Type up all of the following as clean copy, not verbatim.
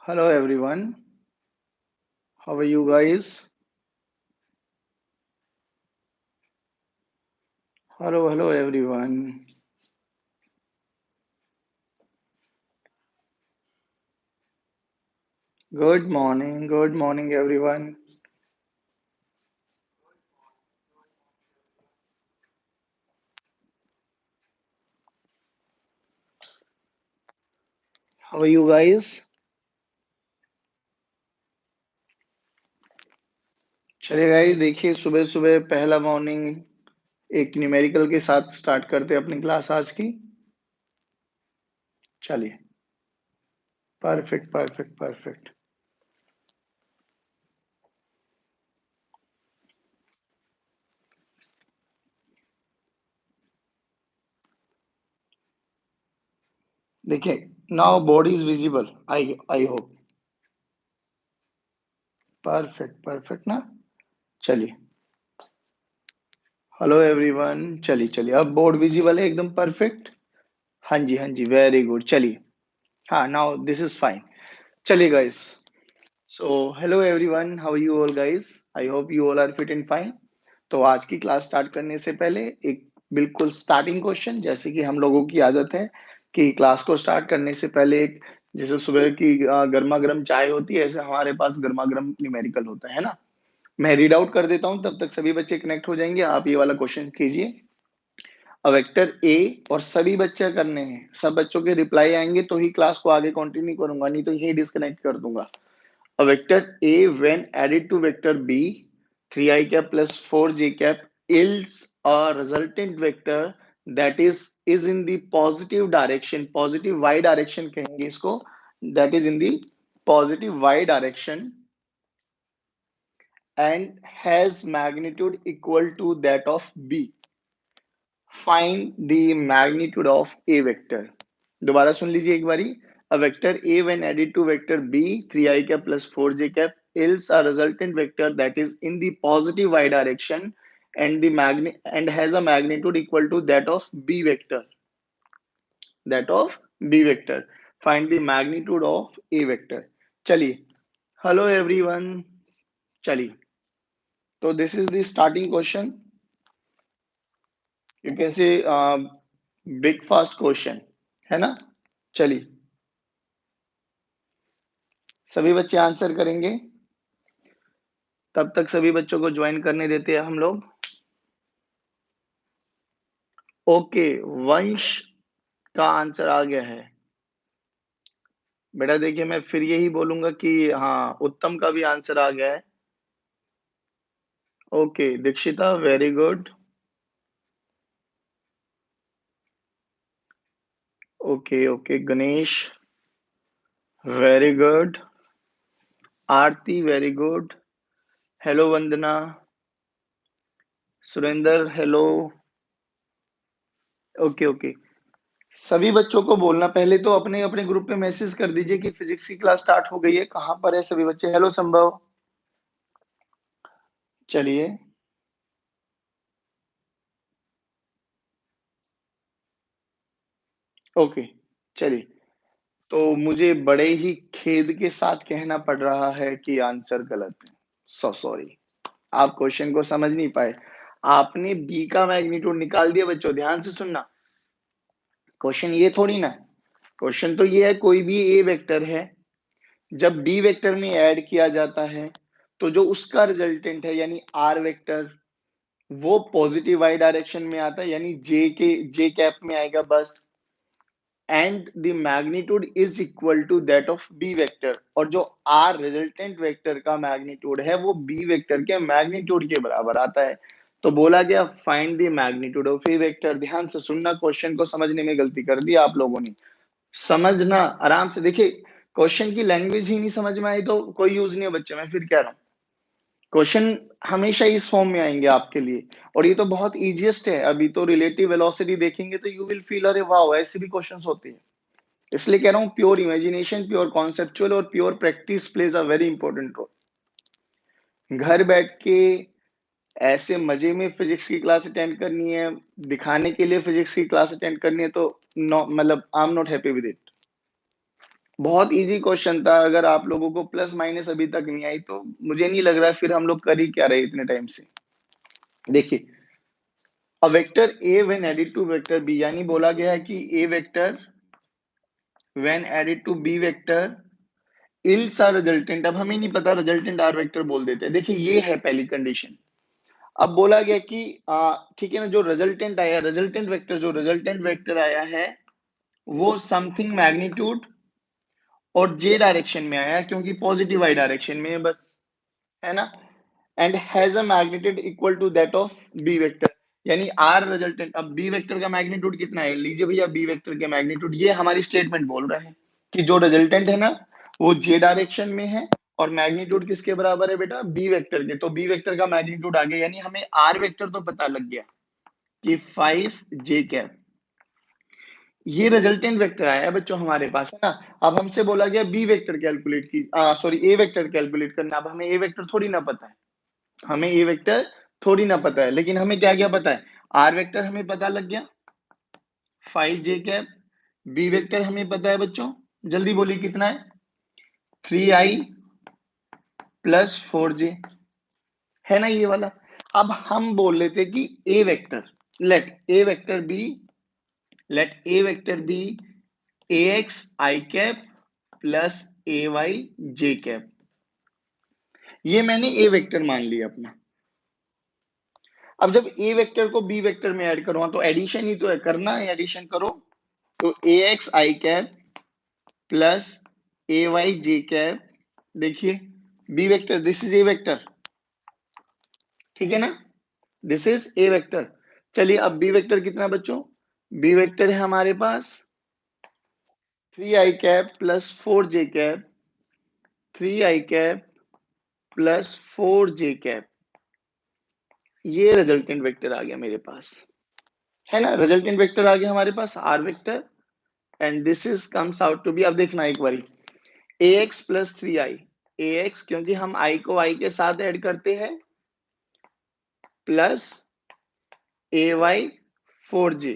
Hello everyone. How are you guys? Hello everyone. Good morning everyone. How are you guys? चलिए guys देखिए सुबह सुबह पहला morning एक न्यूमेरिकल के साथ स्टार्ट करते हैं अपनी क्लास आज की। चलिए परफेक्ट परफेक्ट परफेक्ट। देखिए now body is visible. I hope perfect perfect ना। चलिए हेलो एवरीवन। चलिए चलिए अब बोर्ड विजिबल है एकदम परफेक्ट। हाँ जी वेरी गुड। चलिए हाँ नाउ दिस इज फाइन। चलिए guys. So hello everyone, how you all guys? I hope you all are fit and fine. तो आज की क्लास स्टार्ट करने से पहले एक बिल्कुल स्टार्टिंग क्वेश्चन, जैसे कि हम लोगों की आदत है कि क्लास को स्टार्ट करने से पहले एक जैसे सुबह की गर्मा गर्म चाय होती है, ऐसे हमारे पास गर्मा गर्म न्यूमेरिकल होता है ना। मैं रीड आउट कर देता हूँ, तब तक सभी बच्चे कनेक्ट हो जाएंगे। आप ये वाला क्वेश्चन कीजिए। अ वेक्टर ए और सभी बच्चे करने हैं, सब बच्चों के रिप्लाई आएंगे तो ही क्लास को आगे कंटिन्यू करूंगा, नहीं तो यही डिस्कनेक्ट कर दूंगा। A vector A when added to vector B, 3i cap plus 4j cap yields a resultant vector that is in the positive direction, positive y direction कहेंगे इसको, that is in the positive y direction and has magnitude equal to that of B. Find the magnitude of A vector. दोबारा सुन लीजिए एक बारी। A vector A when added to vector B, 3i cap plus 4j cap yields a resultant vector that is in the positive y direction and has a magnitude equal to that of B vector. That of B vector. Find the magnitude of A vector. चलिए hello everyone. चलिए तो this is the starting question. You can say big fast question है ना। चलिए सभी बच्चे answer करेंगे, तब तक सभी बच्चों को ज्वाइन करने देते हैं हम लोग। ओके, वंश का आंसर आ गया है। बेटा देखिए मैं फिर यही बोलूंगा कि हाँ उत्तम का भी आंसर आ गया है। Okay Dikshita very good. Okay okay Ganesh very good. Aarti very good. Hello Vandana. Surendra hello. Okay okay. सभी बच्चों को बोलना, पहले तो अपने अपने ग्रुप पे मैसेज कर दीजिए कि फिजिक्स की क्लास स्टार्ट हो गई है, कहाँ पर है सभी बच्चे। हेलो संभव। चलिए ओके। चलिए तो मुझे बड़े ही खेद के साथ कहना पड़ रहा है कि आंसर गलत है। सो सॉरी, आप क्वेश्चन को समझ नहीं पाए। आपने बी का मैग्नीट्यूड निकाल दिया। बच्चों ध्यान से सुनना, क्वेश्चन ये थोड़ी ना। क्वेश्चन तो ये है कोई भी ए वेक्टर है, जब बी वेक्टर में ऐड किया जाता है तो जो उसका रिजल्टेंट है यानी आर वेक्टर, वो पॉजिटिव वाई डायरेक्शन में आता है, यानी जे कैप में आएगा बस। And the magnitude is equal to that of B vector, और जो आर रिजल्टेंट वेक्टर का मैग्नीट्यूड है वो बी वेक्टर के मैग्नीट्यूड के बराबर आता है। तो बोला गया find the magnitude of A vector. ध्यान से सुनना, क्वेश्चन को समझने में गलती कर दी आप लोगों ने। समझना आराम से। देखिए क्वेश्चन की लैंग्वेज ही नहीं समझ में आई तो कोई यूज नहीं है बच्चे, मैं फिर कह रहा हूँ। क्वेश्चन हमेशा इस फॉर्म में आएंगे आपके लिए, और ये तो बहुत इजीएस्ट है। अभी तो रिलेटिव वेलोसिटी देखेंगे तो यू विल फील अरे वाह, ऐसे भी क्वेश्चंस होते हैं। इसलिए कह रहा हूँ प्योर इमेजिनेशन, प्योर कॉन्सेप्चुअल और pure practice plays a very important role. घर बैठ के ऐसे मजे में फिजिक्स की क्लास अटेंड करनी है, दिखाने के लिए फिजिक्स की क्लास अटेंड करनी है, तो नो मतलब I am not happy with it. बहुत ईज़ी क्वेश्चन था, अगर आप लोगों को प्लस माइनस अभी तक नहीं आई तो मुझे नहीं लग रहा है फिर हम लोग कर ही क्या रहे इतने टाइम से। देखिए, a vector A when added to vector B, यानी बोला गया है कि A vector when added to B vector yields R resultant. अब हमें नहीं पता रिजल्टेंट आर वेक्टर बोल देते हैं। देखिए ये है पहली कंडीशन। अब बोला गया कि ठीक है ना, जो रिजल्टेंट वेक्टर आया है वो समथिंग मैग्नीट्यूड और जे डायरेक्शन में आया है, क्योंकि पॉजिटिव वाई डायरेक्शन में है बस, है ना। And has a magnitude equal to that of B vector, यानी आर रिजल्टेंट। अब बी वेक्टर का मैग्नीट्यूड कितना है, लीजिए भैया बी वेक्टर के मैग्नीट्यूड, ये हमारी स्टेटमेंट बोल रहे हैं कि जो रिजल्टेंट है ना वो जे डायरेक्शन में है और मैग्नीट्यूड किसके बराबर है बेटा, बी वेक्टर के। तो बी वेक्टर का मैग्नीट्यूड आ गया, यानी हमें आर वेक्टर तो पता लग गया कि 5 जे कैप, ये रिजल्टेंट वेक्टर आया है बच्चों हमारे पास, है ना। अब हमसे बोला गया बी वेक्टर कैलकुलेट की, सॉरी ए वेक्टर कैलकुलेट करना। अब हमें ए वेक्टर थोड़ी ना पता है, हमें ए वेक्टर थोड़ी ना पता है, लेकिन हमें क्या क्या पता है, आर वेक्टर हमें पता लग गया 5 जे कैप, बी वेक्टर हमें पता है बच्चों, जल्दी बोलिए कितना है 3i प्लस 4j, है ना ये वाला। अब हम बोल लेते कि A vector, let A vector be ax I cap plus ay j cap, ये मैंने ए वेक्टर मान लिया अपना। अब जब ए वेक्टर को बी वेक्टर में ऐड करूंगा तो एडिशन ही तो है, करना है एडिशन करो। तो ax I cap plus ay j cap, देखिए B vector, this is A vector, ठीक है ना, दिस इज ए वेक्टर। चलिए अब बी वेक्टर कितना बच्चों, बी वेक्टर है हमारे पास 3i cap plus 4j cap, 3i cap plus 4j cap, ये रिजल्टेंट वेक्टर आ गया मेरे पास, है ना। रिजल्टेंट वेक्टर आ गया हमारे पास R vector, and this is comes out to be, अब देखना एक बारी, ax प्लस 3i, ax क्योंकि हम i को i के साथ ऐड करते हैं, plus ay 4j,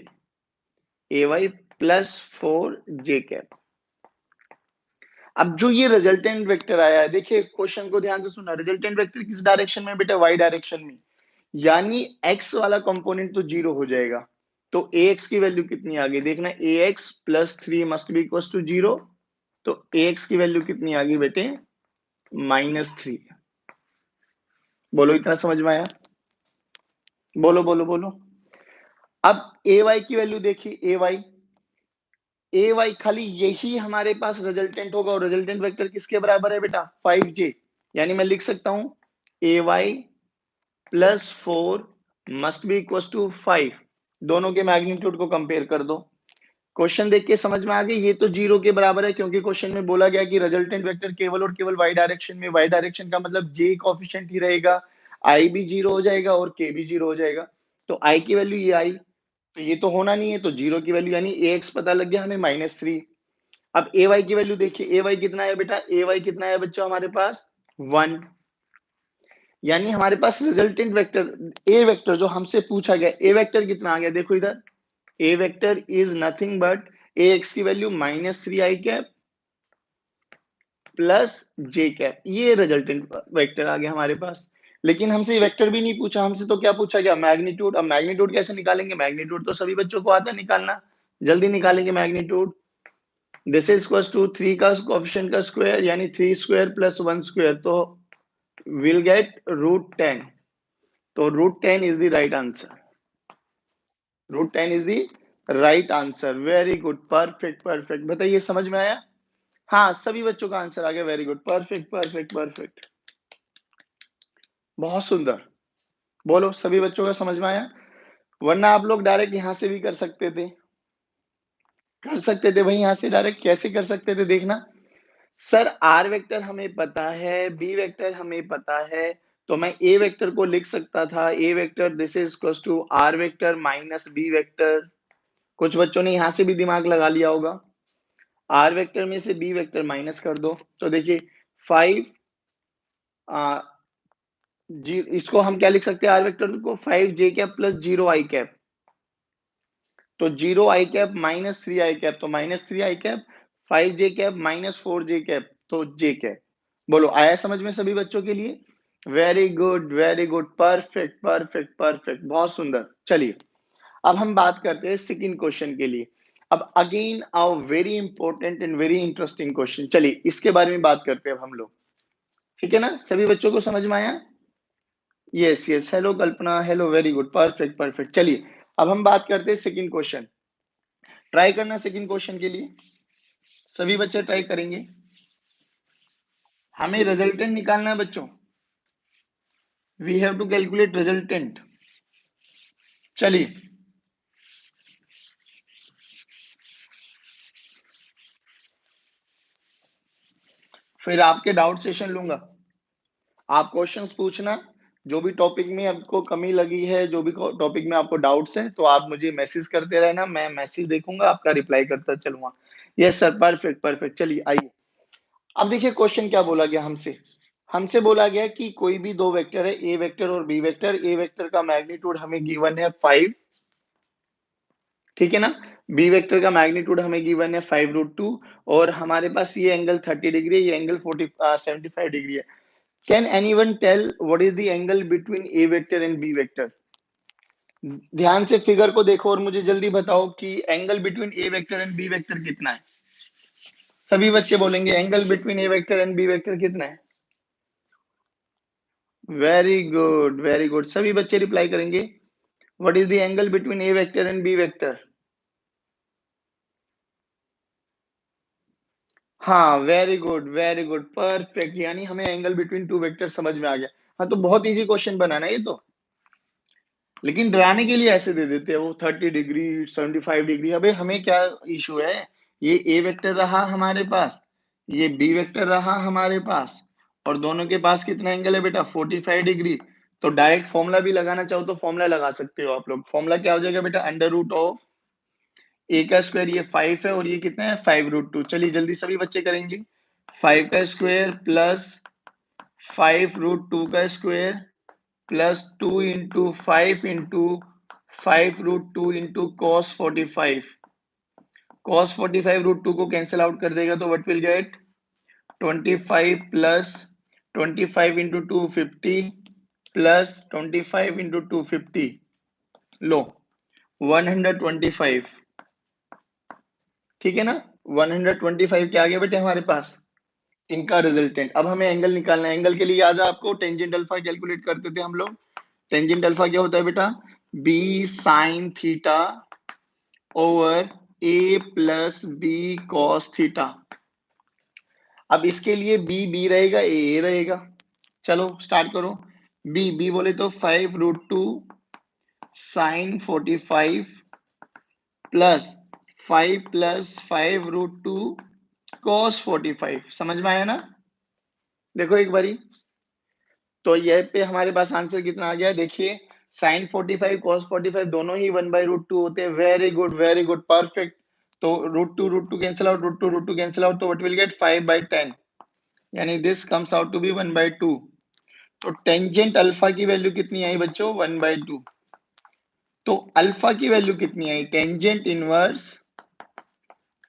ay plus 4j cap. अब जो ये रिजल्टेंट वेक्टर आया है, देखिए क्वेश्चन को ध्यान से सुनना, रिजल्टेंट वेक्टर किस डायरेक्शन में बेटा, वाई डायरेक्शन में, यानी x वाला कंपोनेंट तो जीरो हो जाएगा। तो ax की वैल्यू कितनी आ गई, देखना ax plus 3 must be equal to 0, तो ax की वैल्यू कितनी आ गई बेटे, -3। बोलो इतना समझ में आया, बोलो बोलो बोलो। अब ay की वैल्यू देखिए, ay खाली यही हमारे पास रिजल्टेंट होगा, और रिजल्टेंट वेक्टर किसके बराबर है बेटा, 5j, यानी मैं लिख सकता हूं ay plus 4 must be equal to 5, दोनों के मैग्नीट्यूड को कंपेयर कर दो। क्वेश्चन देख के समझ में आ गई, ये तो जीरो के बराबर है, क्योंकि क्वेश्चन में बोला गया कि रिजल्टेंट वेक्टर केवल और केवल वाई डायरेक्शन में, वाई डायरेक्शन का मतलब जे कोफिशिएंट ही रहेगा, आई भी जीरो हो जाएगा और के भी जीरो हो जाएगा। तो आई की वैल्यू ये आई, तो ये तो होना नहीं है, तो जीरो की वैल्यू यानी ए एक्स पता लग गया हमें -3। अब ए वाई की वैल्यू देखिए, ए वाई कितना है बेटा, ए वाई कितना है बच्चों हमारे पास 1, यानी हमारे पास रिजल्टेंट वेक्टर ए वेक्टर जो हमसे पूछा गया, ए वेक्टर कितना आ गया, देखो इधर, A vector is nothing but A X की value -3i cap plus J cap, ये रिजल्टेंट वेक्टर आ गया हमारे पास। लेकिन हमसे ये वेक्टर भी नहीं पूछा, हमसे तो क्या पूछा गया, मैग्नीट्यूड। अब मैग्नीट्यूड कैसे निकालेंगे, मैग्नीट्यूड तो सभी बच्चों को आता है निकालना, जल्दी निकालेंगे magnitude. This is equal to 3 का कोएफिशिएंट का स्क्वायर, यानी 3 स्क्वायर प्लस 1 स्क्वायर, तो विल गेट √10, तो √10 is the right answer, √10 is the right answer. Very good, perfect perfect, बताइए समझ में आया। हाँ सभी बच्चों का आंसर आ गया, very good, perfect perfect perfect, बहुत सुंदर। बोलो सभी बच्चों का समझ में आया, वरना आप लोग डायरेक्ट यहां से भी कर सकते थे, कर सकते थे भाई, यहां से डायरेक्ट कैसे कर सकते थे, देखना सर आर वेक्टर हमें पता है, बी वेक्टर हमें पता है, तो मैं ए वेक्टर को लिख सकता था, A vector this is equal to R vector minus B vector. कुछ बच्चों ने यहां से भी दिमाग लगा लिया होगा, आर वेक्टर में से बी वेक्टर माइनस कर दो, तो देखिए 5 जी, इसको हम क्या लिख सकते हैं, आर वेक्टर को 5 जे कैप प्लस 0 आई कैप, तो 0 आई कैप -3 आई कैप, तो -3 आई कैप 5j माइनस 4j, तो j। बोलो आया समझ में सभी बच्चों के लिए? Very good, perfect perfect perfect, बहुत सुंदर। चलिए अब हम बात करते हैं सेकंड क्वेश्चन के लिए। अब again a very important and very interesting question. चलिए इसके बारे में बात करते हैं अब हम लोग। ठीक है ना, सभी बच्चों को समझ में आया? Yes yes, hello Kalpana, hello, very good, perfect perfect. चलिए अब हम बात करते हैं सेकंड क्वेश्चन। ट्राई करना सेकंड क्वेश्चन के लिए, सभी बच्चे ट्राई करेंगे। हमें रिजल्टेंट निकालना है बच्चों, we have to calculate resultant. चलिए फिर आपके डाउट सेशन लूंगा, आप क्वेश्चंस पूछना, जो भी टॉपिक में आपको कमी लगी है, जो भी टॉपिक में आपको डाउट्स हैं, तो आप मुझे मैसेज करते रहना, मैं मैसेज देखूंगा, आपका रिप्लाई करता चलूंगा। Yes sir, perfect perfect. चलिए आइए अब देखिए क्वेश्चन क्या बोला गया हमसे। हमसे बोला गया कि कोई भी दो वेक्टर है, ए वेक्टर और बी वेक्टर। ए वेक्टर का मैग्नीट्यूड हमें गिवन है 5, ठीक है ना। बी वेक्टर का मैग्नीट्यूड हमें गिवन है 5√2, और हमारे पास ये एंगल 30 डिग्री है, ये एंगल 75 डिग्री है। Can anyone tell what is the angle between A vector and B vector? ध्यान से फिगर को देखो और मुझे जल्दी बताओ कि angle between A vector and B vector कितना है। सभी बच्चे बोलेंगे angle between A vector and B vector कितना है। वेरी गुड, सभी बच्चे रिप्लाई करेंगे what is the angle between A vector and B vector. हाँ वेरी गुड परफेक्ट, यानी हमें एंगल बिटवीन टू वेक्टर समझ में आ गया। हाँ तो बहुत इजी क्वेश्चन बनाना ये तो, लेकिन डराने के लिए ऐसे दे देते हैं वो 30 डिग्री 75 डिग्री। अबे हमें क्या इशू है, ये ए वेक्टर रहा हमारे पास, ये बी वेक्टर रहा हमारे पास, और दोनों के पास कितना एंगल है बेटा, 45 डिग्री। तो डायरेक्ट फॉर्मूला भी लगाना चाहो तो फॉर्मूला लगा सकते हो आप लोग। फॉर्मूला क्या हो जाएगा बेटा, अंडर रूट ऑफ ए का स्क्वायर, ये 5 है, और ये कितना है 5√2। चलिए जल्दी सभी बच्चे करेंगे। 5 का स्क्वायर प्लस 5√2 का square plus 2 into 5 into 5√2 into cos 45। cos 45 √2 को कैंसिल आउट कर देगा तो what will gate 25 plus 25 into 250 plus 25 into 250, लो 125। ठीक है ना, 125 क्या आ गया बेटे हमारे पास, इनका रिजल्टेंट। अब हमें एंगल निकालना है। एंगल के लिए याद है आपको, टेंजेंट अल्फा कैलकुलेट करते थे हम लोग। टेंजेंट अल्फा क्या होता है बेटा, बी साइन थीटा ओवर ए प्लस बी कॉस थीटा। अब इसके लिए बी बी रहेगा, ए रहेगा। चलो स्टार्ट करो। बी बी बोले तो 5√2 साइन 45 प्लस 5 + 5√2 cos 45। समझ में आया ना? देखो एक बारी, तो ये पे हमारे पास आंसर कितना आ गया, देखिए साइन 45 cos 45 दोनों ही 1/√2 होते हैं। Very good perfect. तो √2 कैंसिल आउट, √2 कैंसिल आउट, तो व्हाट विल गेट 5/10, यानी this comes out to be 1/2। तो टेंजेंट अल्फा की वैल्यू कितनी आई बच्चों, 1/2। तो अल्फा की वैल्यू कितनी आई, टेंजेंट इनवर्स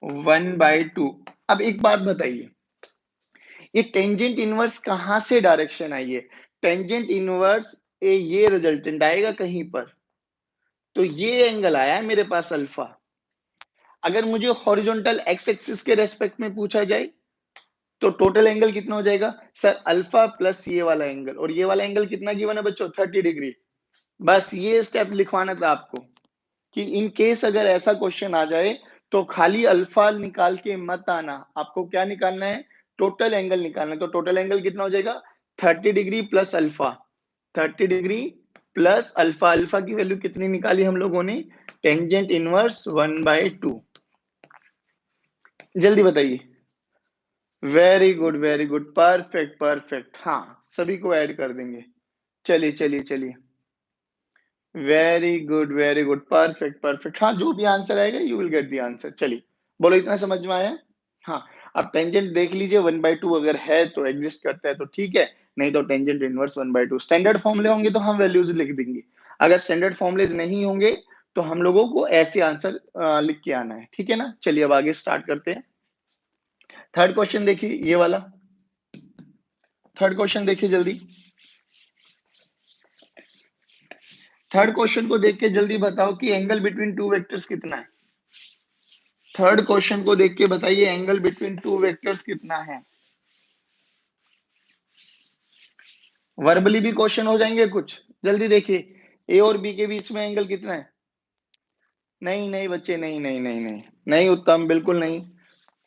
1/2। अब एक बात बताइए, ये टेंजेंट इनवर्स कहां से डायरेक्शन आई है? टेंजेंट इनवर्स ये रिजल्टेंट आएगा कहीं पर, तो ये एंगल आया है मेरे पास अल्फा। अगर मुझे हॉरिजॉन्टल एक्स एक्सिस के रेस्पेक्ट में पूछा जाए तो टोटल एंगल कितना हो जाएगा सर, अल्फा प्लस ये वाला एंगल, और ये वाला एंगल कितना गिवन है बच्चों, 30 डिग्री। बस ये स्टेप लिखवाना था आपको कि इन केस अगर ऐसा क्वेश्चन आ जाए तो खाली अल्फा निकाल के मत आना, आपको क्या निकालना है, टोटल एंगल निकालना है। तो टोटल एंगल कितना हो जाएगा, 30 degree plus alpha, 30 degree plus alpha. Alpha की वैल्यू कितनी निकाली हम लोगों ने, टेंजेंट इनवर्स 1/2। जल्दी बताइए। वेरी गुड परफेक्ट परफेक्ट, हाँ सभी को ऐड कर देंगे। चलिए चलिए चलिए, वेरी गुड परफेक्ट परफेक्ट। हाँ जो भी आंसर आएगा you will get the answer. चलिए बोलो, इतना समझ में आया? हाँ, अब टेंजेंट देख लीजिए 1/2 अगर है तो एग्जिस्ट करता है तो ठीक है, नहीं तो टेंजेंट इनवर्स 1/2। स्टैंडर्ड फॉर्मूले होंगे तो हम वैल्यूज लिख देंगे, अगर स्टैंडर्ड फॉर्मूलेज नहीं होंगे तो हम लोगों को ऐसे आंसर लिख के आना है। ठीक है ना, चलिए अब आगे स्टार्ट करते हैं। थर्ड क्वेश्चन देखिए, ये वाला थर्ड क्वेश्चन देखिए जल्दी। थर्ड क्वेश्चन को देख के जल्दी बताओ कि एंगल बिटवीन टू वेक्टर्स कितना है। थर्ड क्वेश्चन को देख के बताइए एंगल बिटवीन टू वेक्टर्स कितना है। वर्बली भी क्वेश्चन हो जाएंगे कुछ, जल्दी देखिए। ए और बी के बीच में एंगल कितना है? नहीं नहीं बच्चे, नहीं नहीं नहीं नहीं नहीं उत्तम, बिल्कुल नहीं।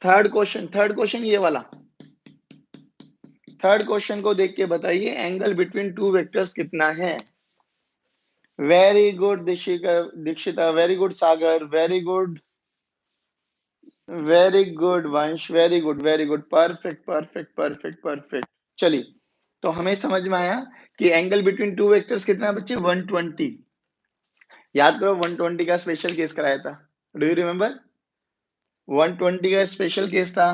थर्ड क्वेश्चन ये वाला। थर्ड क्वेश्चन को देख के बताइए एंगल बिटवीन टू वेक्टर्स कितना है। वेरी गुड दीक्षिका, दीक्षिता वेरी गुड, सागर वेरी गुड, वेरी गुड वंश, very good very good, perfect perfect perfect perfect. चलिए, तो हमें समझ में आया कि एंगल बिटवीन टू वेक्टर्स कितना है बच्चे, 120। याद करो 120 का स्पेशल केस कराया था, डू यू रिमेम्बर? 120 का स्पेशल केस था।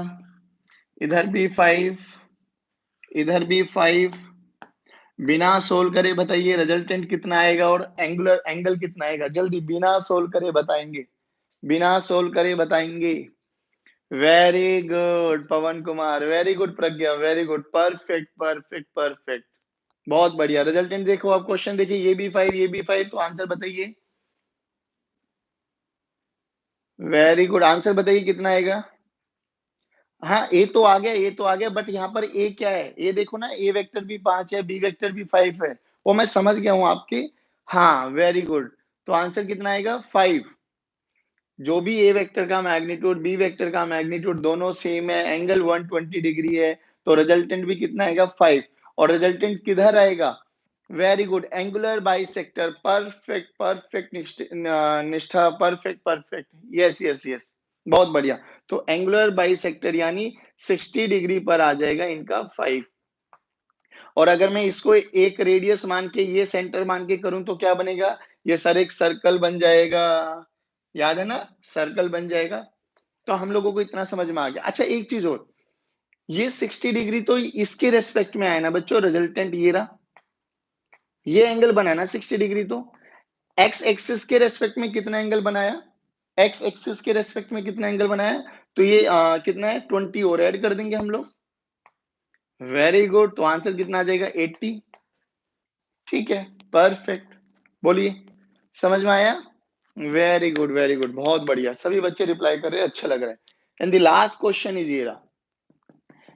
इधर भी 5, इधर भी 5। बिना सोल्व करे बताइए रिजल्टेंट कितना आएगा और एंगुलर एंगल कितना आएगा, जल्दी बिना सोल्व करे बताएंगे, बिना सोल्व करे बताएंगे। Very good Pawan Kumar, very good Pragya, very good, perfect perfect perfect, बहुत बढ़िया। रिजल्टेंट देखो, आप क्वेश्चन देखिए, ये भी 5 ये भी 5, तो आंसर बताइए। वेरी गुड, आंसर बताइए कितना आएगा। हाँ ए तो आ गया, ए तो आ गया, बट यहाँ पर ए क्या है, ए देखो ना, ए वेक्टर भी 5 है, बी वेक्टर भी 5 है, वो मैं समझ गया हूँ आपके। हाँ वेरी गुड, तो आंसर कितना आएगा 5। जो भी ए वेक्टर का मैग्नीट्यूड बी वेक्टर का मैग्नीट्यूड दोनों सेम है, एंगल 120 डिग्री है, तो रिजल्टेंट भी कितना आएगा 5। और रिजल्टेंट किधर आएगा, very good, angular bisector, perfect perfect Nishtha, perfect perfect, yes yes yes, बहुत बढ़िया। तो एंगुलर बाइसेक्टर यानी 60 डिग्री पर आ जाएगा इनका 5। और अगर मैं इसको एक रेडियस मान के ये सेंटर मान के करूं तो क्या बनेगा, ये सर एक सर्कल बन जाएगा, याद है ना, सर्कल बन जाएगा। तो हम लोगों को इतना समझ में आ गया। अच्छा एक चीज और, ये 60 डिग्री तो इसके रेस्पेक्ट में आया ना बच्चों, रिजल्टेंट ये रहा, ये एंगल बना ना 60 डिग्री, तो एक्स एक्सिस के रेस्पेक्ट में कितना एंगल बनाया, एक्स एक्सिस के रेस्पेक्ट में कितना एंगल बनाया, तो ये कितना है 20 और ऐड कर देंगे हम लोग। वेरी गुड, तो आंसर कितना आ जाएगा 80। ठीक है, परफेक्ट, बोलिए, समझ में आया। वेरी गुड वेरी गुड, बहुत बढ़िया, सभी बच्चे रिप्लाई कर रहे हैं, अच्छा लग रहा है। And the last question is ये रहा।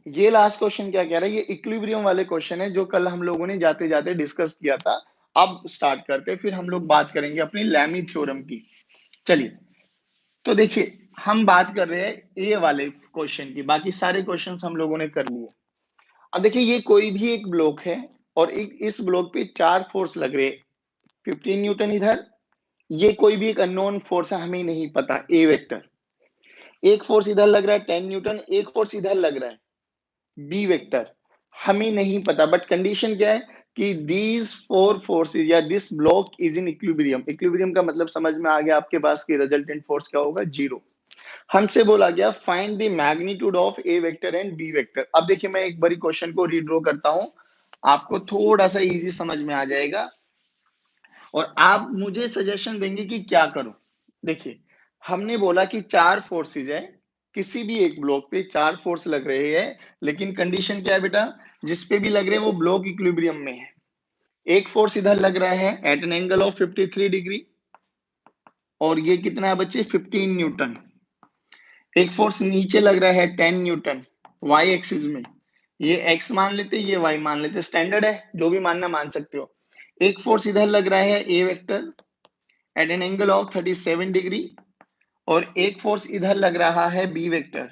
ये लास्ट क्वेश्चन क्या कह रहा है, ये इक्विलिब्रियम वाले क्वेश्चन है जो कल हम लोगों ने जाते जाते डिस्कस किया था। अब स्टार्ट करते हैं, फिर हम लोग बात करेंगे अपनी लैमी थ्योरम की। चलिए, तो देखिए हम बात कर रहे हैं ये वाले क्वेश्चन की, बाकी सारे क्वेश्चंस हम लोगों ने कर लिए। अब देखिए ये कोई भी एक ब्लॉक है और एक इस ब्लॉक पे 4 फोर्स लग रहे हैं, 15 न्यूटन इधर, ये कोई भी एक अननोन फोर्स है, हमें नहीं पता, ए वेक्टर। एक फोर्स इधर लग रहा है 10 न्यूटन, एक फोर्स इधर लग रहा है बी वेक्टर, हमें नहीं पता, बट कंडीशन क्या है कि दीज 4 फोर्सेस या this block is in equilibrium. Equilibrium का मतलब समझ में आ गया आपके पास कि रिजल्टेंट फोर्स क्या होगा, जीरो। हमसे बोला गया find the magnitude of A vector and B vector. अब देखिए मैं एक बारी क्वेश्चन को रीड्रॉ करता हूं, आपको थोड़ा सा इजी समझ में आ जाएगा और आप मुझे सजेशन देंगे कि क्या करूं। देखिए हमने बोला कि 4 फोर्सेस है, किसी भी एक ब्लॉक पे 4 फोर्स लग रहे हैं, लेकिन कंडीशन क्या है बेटा, जिस पे भी लग रहे हैं वो ब्लॉक इक्विलिब्रियम में है। एक फोर्स इधर लग रहा है at an angle of 53 degree, और ये कितना है बच्चे 15 न्यूटन। एक फोर्स नीचे लग रहा है 10 न्यूटन वाई एक्सिस में, ये एक्स मान लेते, ये वाई मान लेते, स्टैंडर्ड है, जो भी मानना मान सकते हो। एक फोर्स इधर लग रहा है A vector at an angle of 37 degree, और एक फोर्स इधर लग रहा है B vector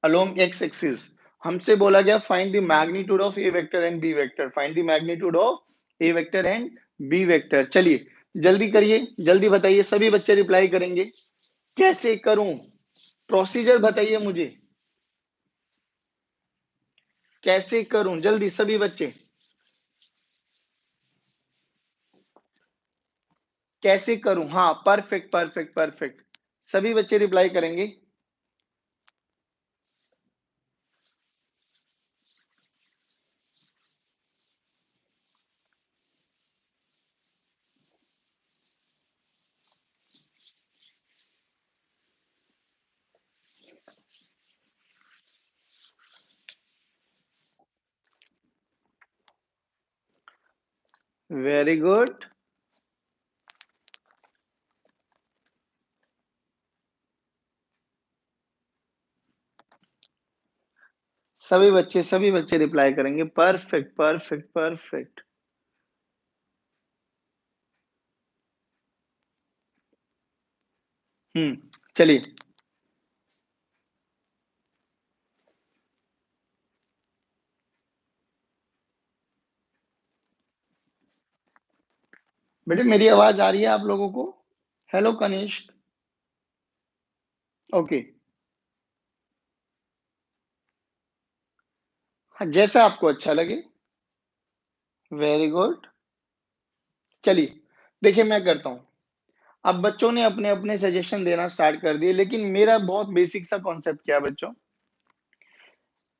along X axis. हमसे बोला गया find the magnitude of A vector and B vector, find the magnitude of A vector and B vector. चलिए जल्दी करिए, जल्दी बताइए, सभी बच्चे रिप्लाई करेंगे। कैसे करूं, प्रोसीजर बताइए मुझे, कैसे करूं, जल्दी सभी बच्चे, कैसे करूं, हाँ परफेक्ट परफेक्ट परफेक्ट, सभी बच्चे रिप्लाई करेंगे। Very good. सभी बच्चे रिप्लाई करेंगे। Perfect, perfect, perfect. चलिए। बेटे मेरी आवाज आ रही है आप लोगों को? हेलो कनिष्क। ओके। हाँ, जैसा आपको अच्छा लगे। Very good. चलिए, देखिए मैं करता हूँ। अब बच्चों ने अपने-अपने सजेशन देना स्टार्ट कर दिए, लेकिन मेरा बहुत बेसिक सा कॉन्सेप्ट क्या है बच्चों?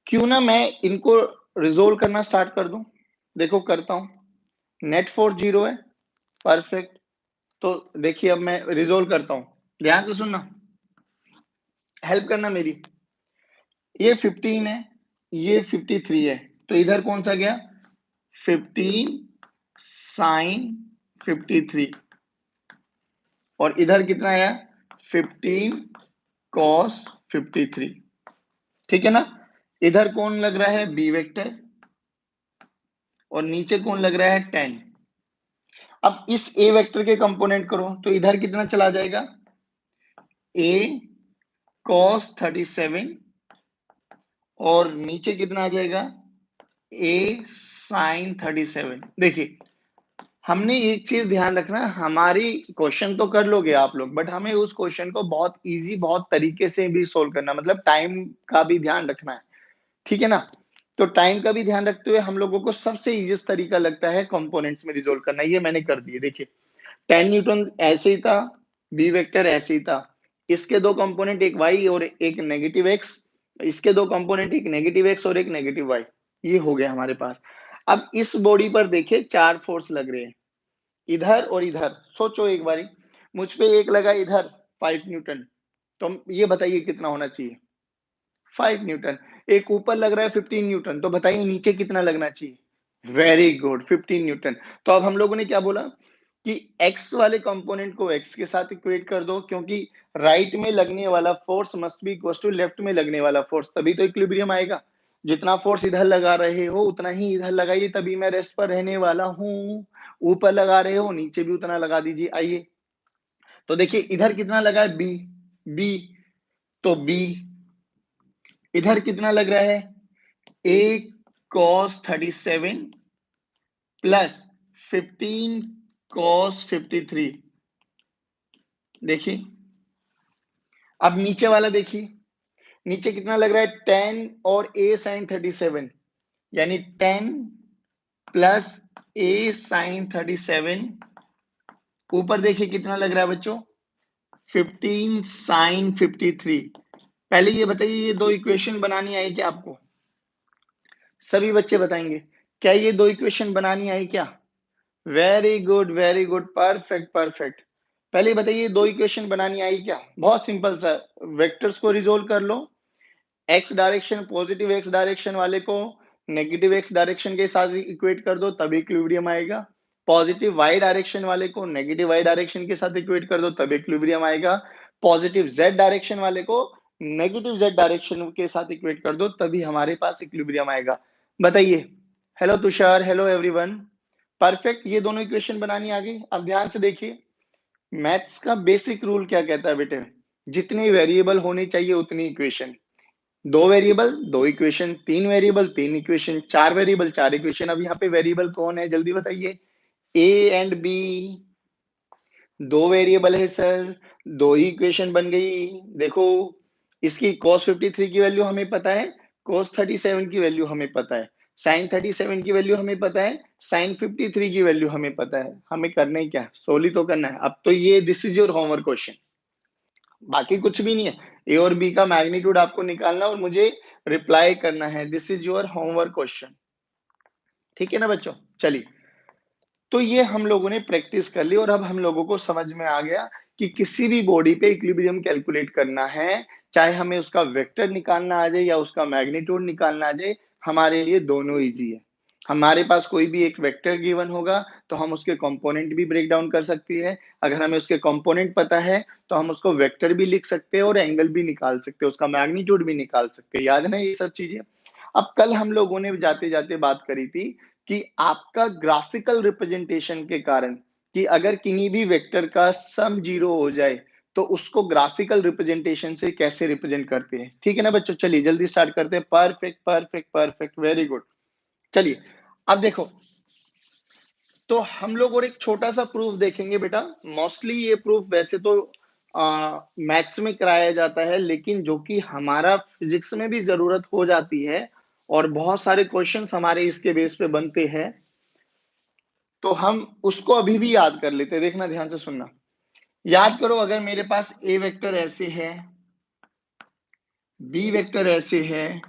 क्यों ना मैं इनको रिज़ोल्व करना स्टार्ट कर दूँ? देखो करता हूँ। नेट फोर्स 0 है, परफेक्ट। तो देखिए अब मैं रिज़ोल्व करता हूँ। ध्यान से सुनना, हेल्प करना मेरी। ये 15 है, ये 53 है, तो इधर कौन-सा गया? 15 साइन 53 और इधर कितना आया? 15 कॉस 53। ठीक है ना? इधर कौन लग रहा है? बी वेक्टर और नीचे कौन लग रहा है? 10। अब इस ए वेक्टर के कंपोनेंट करो तो इधर कितना चला जाएगा? ए cos 37 और नीचे कितना आ जाएगा? ए sin 37। देखिए, हमने एक चीज ध्यान रखना, हमारी क्वेश्चन तो कर लोगे आप लोग, बट हमें उस क्वेश्चन को बहुत इजी, बहुत तरीके से भी सोल्व करना, मतलब टाइम का भी ध्यान रखना है। ठीक है ना? तो टाइम का भी ध्यान रखते हुए हम लोगों को सबसे इजीएस्ट तरीका लगता है कंपोनेंट्स में रिजोल्व करना। ये मैंने कर दिए। देखिए 10 न्यूटन ऐसे ही था, बी वेक्टर ऐसे ही था, इसके दो कंपोनेंट एक वाई और एक नेगेटिव एक्स, इसके दो कंपोनेंट एक नेगेटिव एक्स और एक नेगेटिव वाई। ये हो गया हमारे पास। अब इस बॉडी पर देखिए चार फोर्स लग रहे हैं, इधर और इधर। सोचो एक बारी, मुझ पे एक लगा इधर 5 न्यूटन, तो ये बताइए कितना होना चाहिए? 5 न्यूटन। एक ऊपर लग रहा है 15 न्यूटन, तो बताइए नीचे कितना लगना चाहिए? Very good, 15 Newton. तो अब हम लोगों ने क्या बोला कि x वाले कंपोनेंट को x के साथ इक्वेट कर दो, क्योंकि राइट में लगने वाला force must be equal to left में लगने वाला फोर्स, तभी तो इक्विलिब्रियम आएगा। जितना फोर्स इधर लगा रहे हो उतना ही इधर लगाइए, तभी मैं रेस्ट पर रहने वाला हूँ। ऊपर लगा रहे हो नीचे भी उतना लगा दीजिए। आइए, तो देखिए इधर कितना लगा है? बी। बी, तो बी। इधर कितना लग रहा है? ए cos 37 प्लस 15 cos 53। देखिए अब नीचे वाला देखिए, नीचे कितना लग रहा है? 10 और a sin 37, यानी 10 प्लस a sin 37। ऊपर देखिए कितना लग रहा है बच्चों? 15 sin 53। पहले ये बताइए, ये दो इक्वेशन बनानी आई क्या आपको? सभी बच्चे बताएंगे, क्या ये दो इक्वेशन बनानी आई क्या? Very good, very good, perfect, perfect. पहले बताइए दो इक्वेशन बनानी आई क्या? बहुत सिंपल सा, वेक्टर्स को रिजोल्व कर लो। X direction, positive X direction वाले को नेगेटिव एक्स डायरेक्शन के साथ इक्वेट कर दो, तभी इक्विलिब्रियम आएगा। पॉजिटिव वाई डायरेक्शन वाले को नेगेटिव वाई डायरेक्शन के साथ इक्वेट कर दो, तभी इक्विलिब्रियम आएगा। पॉजिटिव जेड डायरेक्शन वाले को नेगेटिव जेड डायरेक्शन के साथ इक्वेट कर दो, तभी हमारे पास इक्विलिब्रियम आएगा। बताइए। Hello Tushar, hello everyone. Perfect, ये दोनों इक्वेशन बनानी आ गई। अब ध्यान से देखिए, मैथ्स का बेसिक रूल क्या कहता है बेटे? जितनी वेरिएबल होनी चाहिए उतनी इक्वेशन। दो वेरिएबल दो इक्वेशन, तीन वेरिएबल तीन इक्वेशन, चार वेरिएबल चार इक्वेशन। अब यहाँ पे वेरिएबल कौन है जल्दी बताइए? A and B. दो वेरिएबल है सर, दो ही इक्वेशन बन गई। देखो, इसकी cos 53 की वैल्यू हमें पता है, cos 37 की वैल्यू हमें पता है, sin 37 की वैल्यू हमें पता है, sin 53 की वैल्यू हमें पता है। हमें करना ही क्या? सोल्व ही तो करना है। अब तो ये this is your homework question, बाकी कुछ भी नहीं है। ए और बी का मैग्नीट्यूड आपको निकालना और मुझे रिप्लाई करना है। This is your homework question. ठीक है ना बच्चों? चलिए, तो ये हम लोगों ने प्रैक्टिस कर ली और अब हम लोगों को समझ में आ गया कि किसी भी बॉडी पे इक्विलिब्रियम कैलकुलेट करना है, चाहे हमें उसका वेक्टर निकालना आ जाए या उसका मैग्नीट्यूड निकालना आ जाए, हमारे लिए दोनों इजी है। हमारे पास कोई भी एक वेक्टर गिवन होगा, तो हम उसके कंपोनेंट भी ब्रेक डाउन कर सकती है। अगर हमें उसके कंपोनेंट पता है, तो हम उसको वेक्टर भी लिख सकते हैं और एंगल भी निकाल सकते हैं, उसका मैग्नीट्यूड भी निकाल सकते हैं। याद है ना ये सब चीज़ें? अब कल हम लोगों ने जाते-जाते बात करी थी कि आपका ग्राफिकल रिप्रेजेंटेशन के कारण कि अगर किन्हीं भी वेक्टर का सम 0 हो जाए, तो उसको ग्राफिकल रिप्रेजेंटेशन से कैसे रिप्रेजेंट करते हैं। ठीक है ना बच्चों? चलिए जल्दी स्टार्ट करते हैं। Perfect, perfect, perfect, very good. चलिए, अब देखो, तो हम लोग और एक छोटा-सा प्रूफ देखेंगे बेटा। मोस्टली ये प्रूफ वैसे तो मैथ्स में कराया जाता है, लेकिन जो कि हमारा फिजिक्स में भी ज़रूरत हो जाती है और बहुत सारे क्वेश्चंस हमारे इसके बेस पे बनते हैं, तो हम उसको अभी भी याद कर लेते हैं। देखना ध्यान से सुनना। याद करो, अगर मेरे पास ए वेक्टर ऐसे है, बी वेक्टर ऐसे है,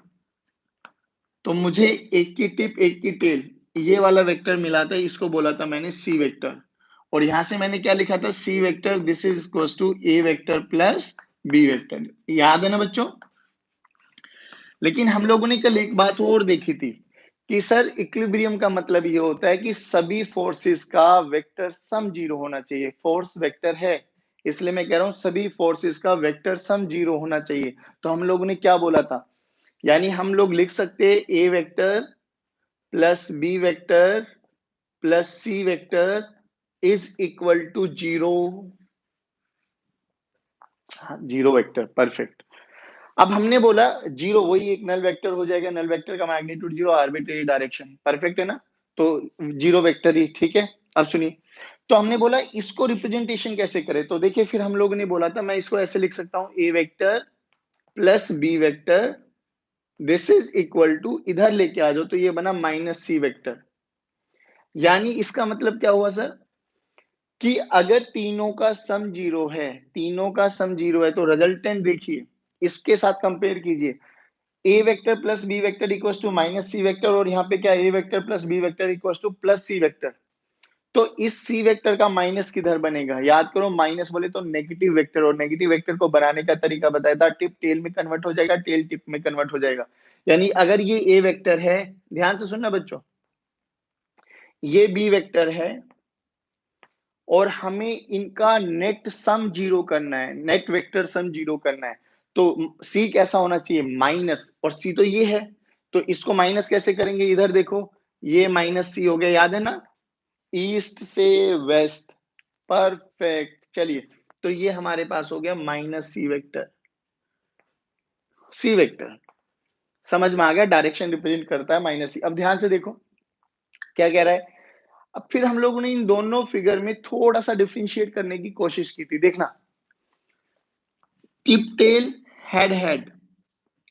तो मुझे एक की टिप एक की टेल ये वाला वेक्टर मिला था, इसको बोला था मैंने सी वेक्टर। और यहां से मैंने क्या लिखा था, C vector this is equal to A vector plus B vector. याद है ना बच्चों? लेकिन हम लोगों ने कल एक बात और देखी थी कि सर इक्विलिब्रियम का मतलब ये होता है कि सभी फोर्सेस का वेक्टर सम जीरो होना चाहिए। फोर्स वेक्टर है, इसलिए मैं कह रहा हूं सभी फोर्सेस का वेक्टर सम जीरो होना चाहिए। तो हम लोगों ने क्या बोला था, यानी हम लोग लिख सकते हैं A vector plus B vector plus C vector is equal to zero. Zero vector, perfect. अब हमने बोला जीरो वही एक नल वेक्टर हो जाएगा, नल वेक्टर का magnitude zero, arbitrary direction, perfect है ना? तो जीरो वेक्टर ही ठीक है। अब सुनिए, तो हमने बोला इसको रिप्रेजेंटेशन कैसे करें, तो देखिए फिर हम लोगों ने बोला था मैं इसको ऐसे लिख सकता हूं, A vector plus B vector this is equal to, इधर लेके आ जाओ तो ये बना माइनस सी वेक्टर। यानी इसका मतलब क्या हुआ सर, कि अगर तीनों का सम जीरो है, तीनों का सम जीरो है, तो रिजल्टेंट देखिए, इसके साथ कंपेयर कीजिए, A vector plus B vector equals to minus C vector, और यहाँ पे क्या A vector plus B vector equals to plus C vector. तो इस सी वेक्टर का माइनस किधर बनेगा, याद करो माइनस बोले तो नेगेटिव वेक्टर, और नेगेटिव वेक्टर को बनाने का तरीका बताया था, टिप टेल में कन्वर्ट हो जाएगा, टेल टिप में कन्वर्ट हो जाएगा। यानी अगर ये ए वेक्टर है, ध्यान से सुनना बच्चों, ये बी वेक्टर है और हमें इनका नेट सम जीरो करना है, नेट वेक्टर सम जीरो करना है। तो सी कैसा होना चाहिए, माइनस, और सी तो ये है, तो इसको माइनस कैसे करेंगे, इधर देखो, ये माइनस सी हो गया, याद है ना? ईस्ट से वेस्ट, परफेक्ट। चलिए, तो ये हमारे पास हो गया minus C vector, C vector समझ में आ गया, डायरेक्शन रिप्रेजेंट करता है माइनस सी। अब ध्यान से देखो क्या कह रहा है। अब फिर हम लोगों ने इन दोनों फिगर में थोड़ा सा डिफरेंशिएट करने की कोशिश की थी। देखना, tip tail, head head,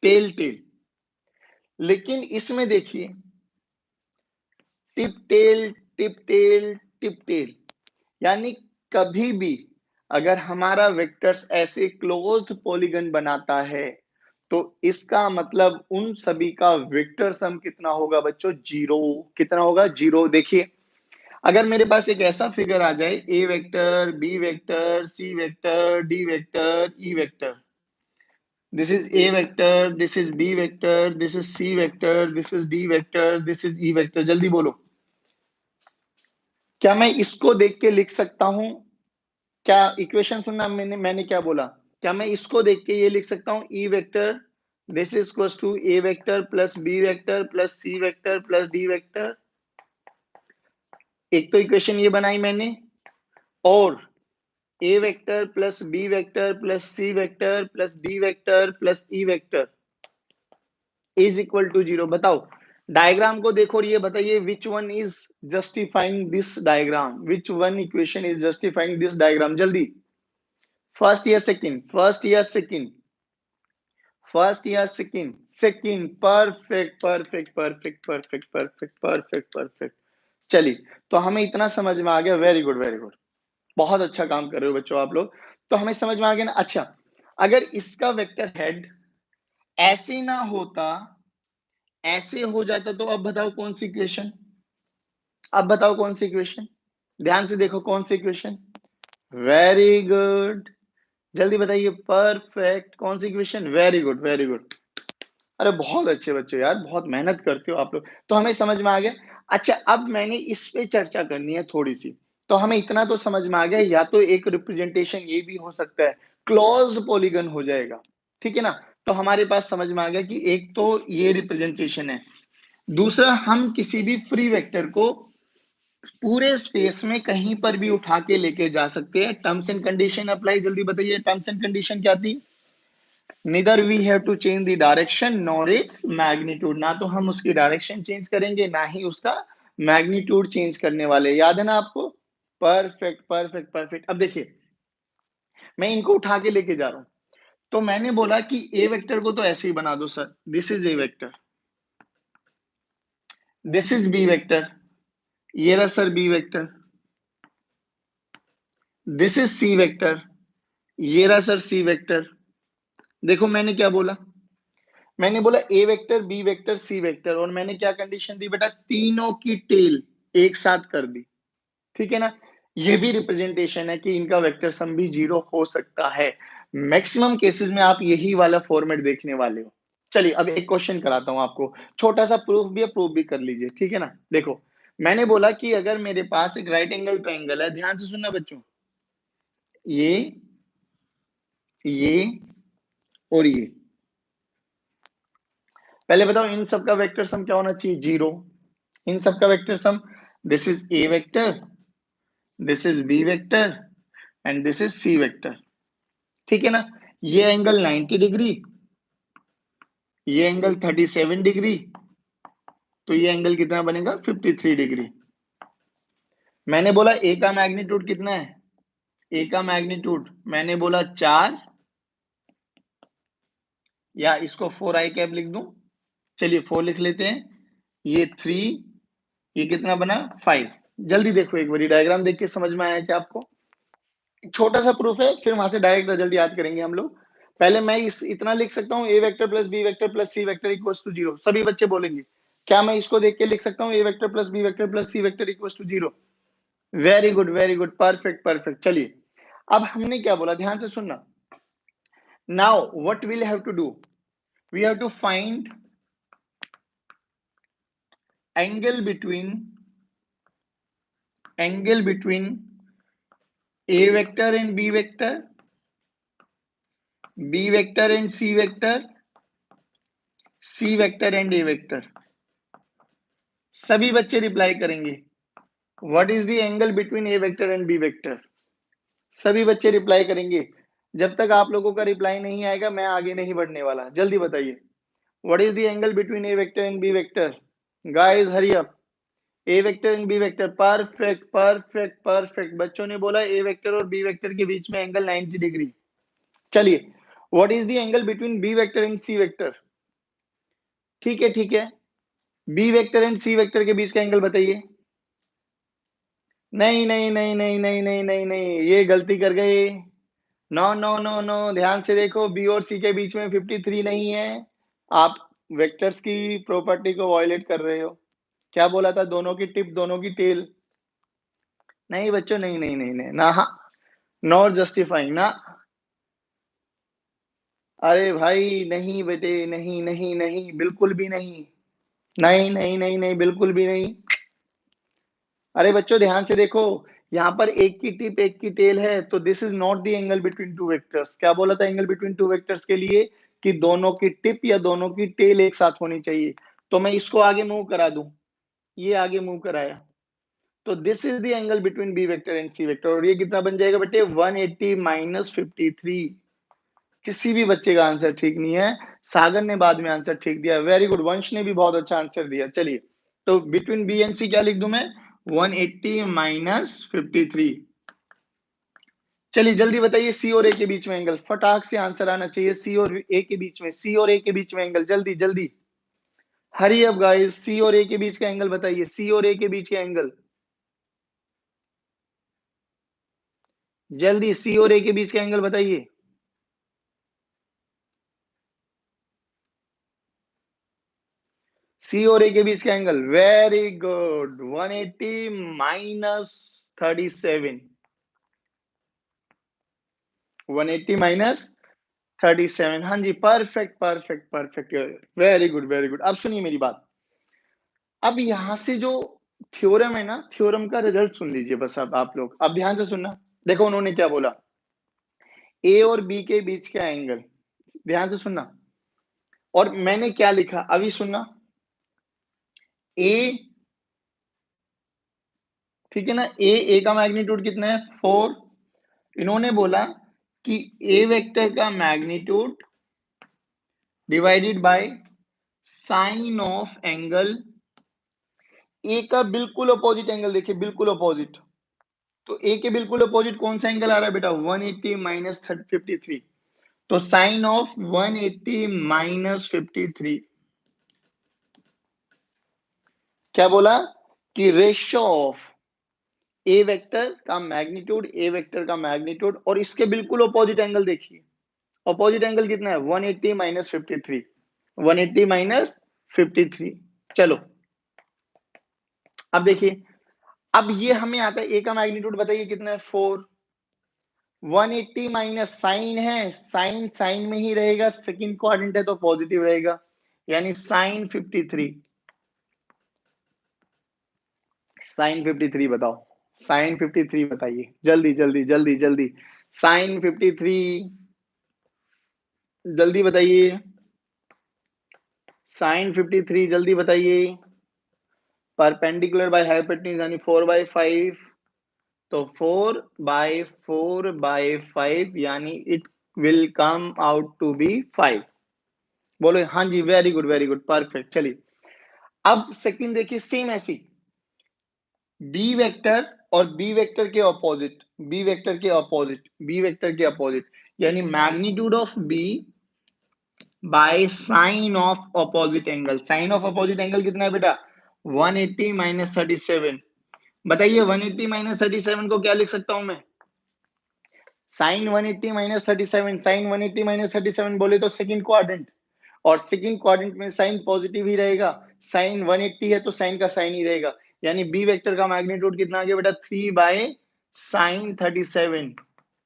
tail tail, लेकिन इसमें देखिए tip tail tip tail tip tail, यानी कभी भी अगर हमारा वेक्टर्स ऐसे क्लोज्ड पॉलीगन बनाता है, तो इसका मतलब उन सभी का वेक्टर सम कितना होगा बच्चों, जीरो। कितना होगा, जीरो। देखिए, अगर मेरे पास एक ऐसा फिगर आ जाए, A vector B vector C vector D vector E vector, this is a vector, this is b vector, this is c vector, this is d vector, this is e vector। जल्दी बोलो, क्या मैं इसको देख के लिख सकता हूं, क्या इक्वेशन सुनना, मैंने क्या बोला, क्या मैं इसको देख के ये लिख सकता हूं, E vector this is equal to A vector plus B vector plus C vector plus D vector. एक तो इक्वेशन ये बनाई मैंने, और A vector plus B vector plus C vector plus D vector plus E vector is equal to zero. बताओ, diagram को देखो और ये बताइए which one is justifying this diagram, which one equation is justifying this diagram. जल्दी, first या second, first या second, first या second, second, perfect perfect perfect perfect perfect perfect perfect. चलिए, तो हमें इतना समझ में आ गया, वेरी गुड वेरी गुड, बहुत अच्छा काम कर रहे हो बच्चों आप लोग। तो हमें समझ में आ गया ना। अच्छा, अगर इसका वेक्टर हेड ऐसे ना होता, ऐसे हो जाता, तो अब बताओ कौन सी इक्वेशन, अब बताओ कौन सी इक्वेशन, ध्यान से देखो कौन सी इक्वेशन, वेरी गुड, जल्दी बताइए, परफेक्ट, कौन सी equation, very good very good. अरे बहुत अच्छे बच्चे यार, बहुत मेहनत करते हो आप लोग। तो हमें समझ में आ गया। अच्छा, अब मैंने इस पे चर्चा करनी है थोड़ी-सी। तो हमें इतना तो समझ में आ गया, या तो एक रिप्रेजेंटेशन ये भी हो सकता है, क्लोज्ड पॉलीगन हो जाएगा, ठीक है ना? तो हमारे पास समझ में आ गया कि एक तो ये रिप्रेजेंटेशन है। दूसरा, हम किसी भी फ्री वेक्टर को पूरे स्पेस में कहीं पर भी उठा के लेके जा सकते हैं। टर्म्स एंड कंडीशन अप्लाई, जल्दी बताइए टर्म्स एंड कंडीशन क्या थी? Neither we have to change the direction nor its magnitude, ना तो हम उसकी डायरेक्शन चेंज करेंगे, ना ही उसका मैग्नीट्यूड चेंज करने वाले। याद है ना आपको? Perfect, perfect, perfect. अब देखिए, मैं इनको उठा के लेके जा रहा हूं। तो मैंने बोला कि ए वेक्टर को तो ऐसे ही बना दो sir, this is A vector, this is B vector, ये रहा sir B vector, this is C vector, ये रहा सर सी वेक्टर। देखो मैंने क्या बोला, मैंने बोला A vector, B vector, C vector, और मैंने क्या कंडीशन दी बेटा, तीनों की टेल एक साथ कर दी, ठीक है ना? ये भी रिप्रेजेंटेशन है कि इनका वेक्टर सम भी 0 हो सकता है। मैक्सिमम केसेस में आप यही वाला फॉर्मेट देखने वाले हो। चलिए अब एक क्वेश्चन कराता हूं आपको, छोटा सा प्रूफ भी है, प्रूफ भी कर लीजिए, ठीक है ना? देखो, मैंने बोला कि अगर मेरे पास एक राइट एंगल ट्रायंगल है, ध्यान से सुनना बच्चों, ये और ये, पहले बताओ इन सब का वेक्टर सम क्या होना चाहिए? 0। इन सब का vector sum, this is A vector, this is B vector and this is C vector, ठीक है ना? ये एंगल 90 डिग्री, ये एंगल 37 डिग्री, तो ये एंगल कितना बनेगा? 53 डिग्री। मैंने बोला ए का मैग्नीट्यूड कितना है? ए का मैग्नीट्यूड मैंने बोला 4, या इसको 4 आई कैप लिख दूं? चलिए 4 लिख लेते हैं। ये 3, ये कितना बना? 5। जल्दी देखो एक बारी डायग्राम देख के समझ में आया क्या आपको? छोटा सा प्रूफ है, फिर वहां से डायरेक्ट रिजल्ट याद करेंगे हम लोग। पहले मैं इस इतना लिख सकता हूँ, A vector plus B vector plus C vector equals to 0। सभी बच्चे बोलेंगे, क्या मैं इसको देख के लिख सकता हूँ A vector plus B vector plus C vector equals to 0? Very good, perfect, perfect. चलिए, अब हमने क्या बोला, ध्यान से सुनना। Now what will have to do, we have to find angle between a vector and b vector, b vector and c vector, c vector and a vector। सभी बच्चे रिप्लाई करेंगे, what is the angle between A vector and B vector? सभी बच्चे reply करेंगे। जब तक आप लोगों का रिप्लाई नहीं आएगा, मैं आगे नहीं बढ़ने वाला। जल्दी बताइए, what is the angle between A vector and B vector? Guys hurry up. A vector and B vector, perfect, perfect, perfect. बच्चों ने बोला ए वेक्टर और बी वेक्टर के बीच में एंगल 90 डिग्री। चलिए, what is the angle between B vector and C vector? ठीक है, ठीक है। B vector and C vector के बीच का एंगल बताइए। नहीं नहीं नहीं नहीं नहीं नहीं नहीं नहीं, ये गलती कर गए। नो नो नो नो, ध्यान से देखो, बी और सी के बीच में 53 नहीं है। आप वेक्टर्स की प्रॉपर्टी को वायलेट कर रहे हो। क्या बोला था? दोनों की टिप, दोनों की टेल। नहीं बच्चों, नहीं नहीं नहीं नहीं ना, नॉट जस्टिफाइंग ना। अरे भाई नहीं बेटे, नहीं नहीं नहीं, बिल्कुल भी नहीं। नहीं नहीं नहीं नहीं, बिल्कुल भी नहीं। अरे बच्चों ध्यान से देखो, यहाँ पर एक की टिप एक की टेल है, तो this is not the angle between two vectors. क्या बोला था एंगल बिटवीन टू वेक्टर्स के लिए? कि दोनों की टिप या दोनों की टेल एक साथ होनी चाहिए। तो मैं इसको आगे मूव करा दूं, ये आगे मूव कराया, तो this is the angle between B vector and C vector, और ये कितना बन जाएगा बेटे? 180 माइनस 53। किसी भी बच्चे का आंसर ठीक नहीं है। सागर ने बाद में आंसर ठीक दिया, वेरी गुड। वंश ने भी बहुत अच्छा आंसर दिया। चलिए, तो बिटवीन बी एंड सी क्या लिख दूं मैं? 180 माइनस 53। चलिए जल्दी बताइए, सी और ए के बीच में एंगल, फटाक से आंसर आना चाहिए। सी और ए के बीच में, सी और ए के बीच में एंगल, जल्दी जल्दी, हरी अप गाइस। सी और ए के बीच का एंगल बताइए, सी और ए के बीच का एंगल, जल्दी, सी और ए के बीच का एंगल बताइए। सी और ए के बीच का angle, very good, 180 minus 37, 180 minus 37। हाँ जी, perfect perfect perfect, very good very good. अब सुनिए मेरी बात, अब यहाँ से जो थ्योरम है ना, थ्योरम का रिजल्ट सुन लीजिए बस अब आप लोग। अब ध्यान से सुनना। देखो उन्होंने क्या बोला, ए और बी के बीच का एंगल, ध्यान से सुनना। और मैंने क्या लिखा अभी सुनना, ए, ठीक है ना, ए का मैग्नीट्यूड कितना है 4। इन्होंने बोला कि ए वेक्टर का magnitude divided by sine of angle, A का बिल्कुल अपोजिट एंगल देखिए, बिल्कुल अपोजिट। तो ए के बिल्कुल अपोजिट कौन सा एंगल आ रहा है बेटा, 180 माइनस 53। तो साइन ऑफ 180 माइनस 53, क्या बोला कि रेशियो ऑफ ए वेक्टर का मैग्नीट्यूड, ए वेक्टर का मैग्नीट्यूड और इसके बिल्कुल अपोजिट एंगल देखिए, अपोजिट एंगल कितना है 180 माइनस 53, 180 माइनस 53। चलो अब देखिए, अब ये हमें आता है ए का मैग्नीट्यूड बताइए कितना है 4। 180 माइनस साइन है, साइन साइन में ही रहेगा, सेकंड क्वाड्रेंट है तो पॉजिटिव रहेगा, यानी साइन 53। साइन 53 बताओ, साइन 53 बताइए, जल्दी जल्दी जल्दी जल्दी, साइन 53 जल्दी बताइए, साइन 53 जल्दी बताइए। परपेंडिकुलर बाय हाइपोटेन्यूज यानी 4/5, तो 4/4/5 यानी it will come out to be 5। बोलो हाँ जी, वेरी गुड परफेक्ट। चलिए अब सेकंड देखिए, सेम ऐसी बी वेक्टर और बी वेक्टर के अपोजिट, बी वेक्टर के अपोजिट, बी वेक्टर के अपोजिट, यानी magnitude of B by sine of opposite angle. Sine of opposite angle कितना है बेटा 180 माइनस 37। बताइए 180 माइनस 37 को क्या लिख सकता हूं मैं, साइन 180 माइनस 37, साइन 180 माइनस 37 बोले तो सेकंड क्वाड्रेंट, और सेकंड क्वाड्रेंट में साइन पॉजिटिव ही रहेगा, साइन 180 है तो साइन का साइन ही रहेगा, यानी बी वेक्टर का मैग्नीट्यूड कितना आ गया बेटा 3 बाय साइन 37।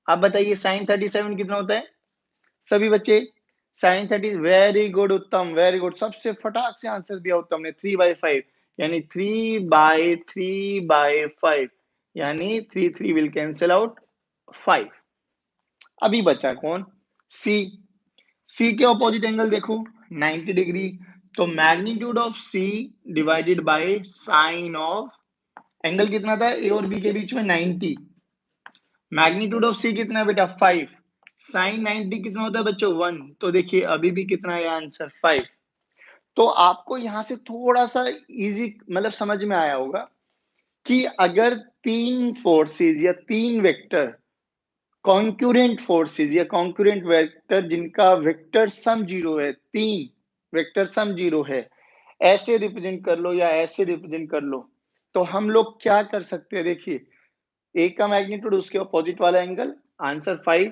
अब बताइए साइन 37 कितना होता है सभी बच्चे, साइन 30, वेरी गुड उत्तम, वेरी गुड, सबसे फटाक से आंसर दिया उत्तम ने, 3/5, यानी 3/3/5, यानी 3 विल कैंसिल आउट 5। अभी बचा कौन, सी, सी के ऑपोजिट एंगल देखो 90 डिग्री, तो magnitude of C divided by sine of angle कितना था ए और बी के बीच में 90, मैग्नीट्यूड ऑफ सी कितना है बेटा 5, साइन 90 कितना होता है बच्चों 1, तो देखिए अभी भी कितना है आंसर 5। तो आपको यहां से थोड़ा सा इजी मतलब समझ में आया होगा कि अगर तीन फोर्सेस या तीन वेक्टर, कॉन्क्यूरेंट फोर्सेस या कॉन्क्यूरेंट वेक्टर जिनका वेक्टर सम जीरो है, तीन वेक्टर सम जीरो है, ऐसे रिप्रेजेंट कर लो या ऐसे रिप्रेजेंट कर लो, तो हम लोग क्या कर सकते हैं देखिए, एक का मैग्नीट्यूड उसके अपोजिट वाला एंगल, आंसर 5।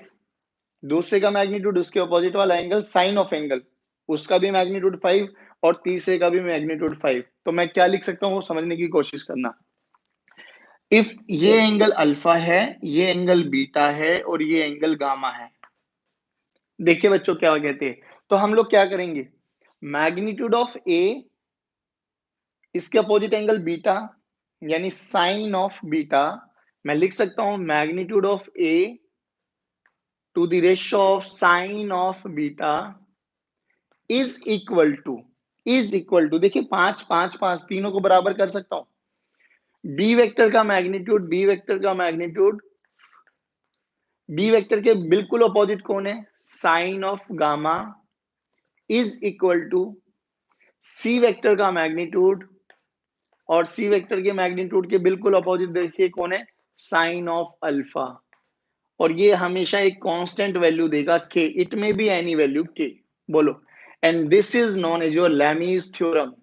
दूसरे का मैग्नीट्यूड उसके अपोजिट वाला एंगल, साइन ऑफ एंगल, उसका भी मैग्नीट्यूड 5, और तीसरे का भी मैग्नीट्यूड 5। तो मैं क्या लिख सकता हूँ वो समझने की कोशिश करना। इफ ये एंगल अल्फा है, ये एंगल बीटा है और ये एंगल गामा है, देखिए बच्चों क्या कहते हैं, तो हम लोग क्या करेंगे, मैग्नीट्यूड ऑफ ए, इसके अपोजिट एंगल बीटा, यानी साइन ऑफ बीटा, मैं लिख सकता हूं magnitude of A to the ratio of sine of beta is equal to देखिए 5 5 5 तीनों को बराबर कर सकता हूं, बी वेक्टर का मैग्नीट्यूड, बी वेक्टर का मैग्नीट्यूड, बी वेक्टर के बिल्कुल अपोजिट कौन है, sine of gamma is equal to C vector का मैग्नीट्यूड, और सी वेक्टर के मैग्नीट्यूड के बिल्कुल अपोजिट देखिए कौन है, साइन ऑफ अल्फा, और ये हमेशा एक कांस्टेंट वैल्यू देगा के, इट में बी एनी वैल्यू के, बोलो, and this is known as your Lami's theorem.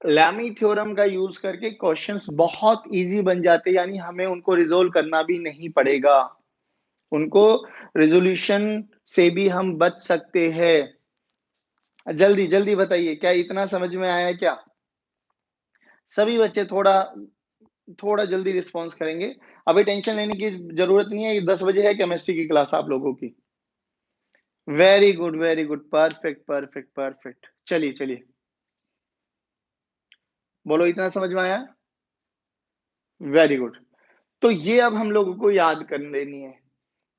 Lami theorem का यूज करके क्वेश्चंस बहुत इजी बन जाते हैं, यानी हमें उनको रिजोल्व करना भी नहीं पड़ेगा, उनको रेजोल्यूशन से भी हम बच सकते हैं। जल्दी जल्दी बताइए क्या इतना समझ में आया क्या, सभी बच्चे थोड़ा थोड़ा जल्दी रिस्पॉन्स करेंगे, अभी टेंशन लेने की जरूरत नहीं है, 10 बजे है केमिस्ट्री की क्लास आप लोगों की। Very good perfect perfect perfect. चलिए, चलिए। बोलो इतना समझ में आया? Very good. तो ये अब हम लोगों को याद कर लेनी है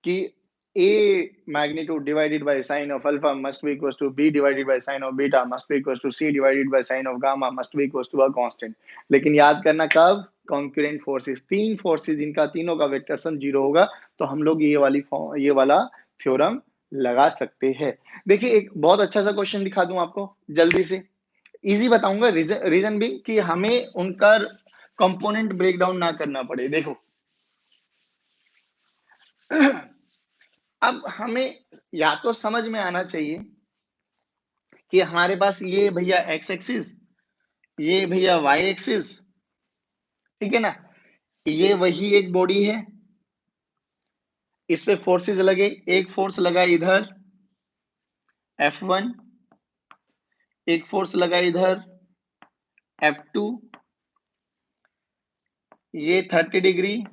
कि A magnitude divided by sine of alpha must be equals to B divided by sine of beta must be equals to C divided by sine of gamma must be equals to a constant। लेकिन याद करना कब? Concurrent forces, तीन forces जिनका तीनों का vector sum zero होगा, तो हम लोग ये वाला थ्योरम लगा सकते हैं। देखिए एक बहुत अच्छा सा क्वेश्चन दिखा दूं आपको जल्दी से, इजी बताऊंगा, रीजन भी कि हमें उनका कंपोनेंट ब्रेकडाउन ना करना पड़े। देखो अब हमें या तो समझ में आना चाहिए कि हमारे पास ये भैया एक्स एक्सिस, ये भैया वाई एक्सिस, ठीक है ना, ये वही एक बॉडी है, इस पे फोर्सेस लगे, एक फोर्स लगा इधर F1, एक फोर्स लगा इधर F2, ये 30 डिग्री,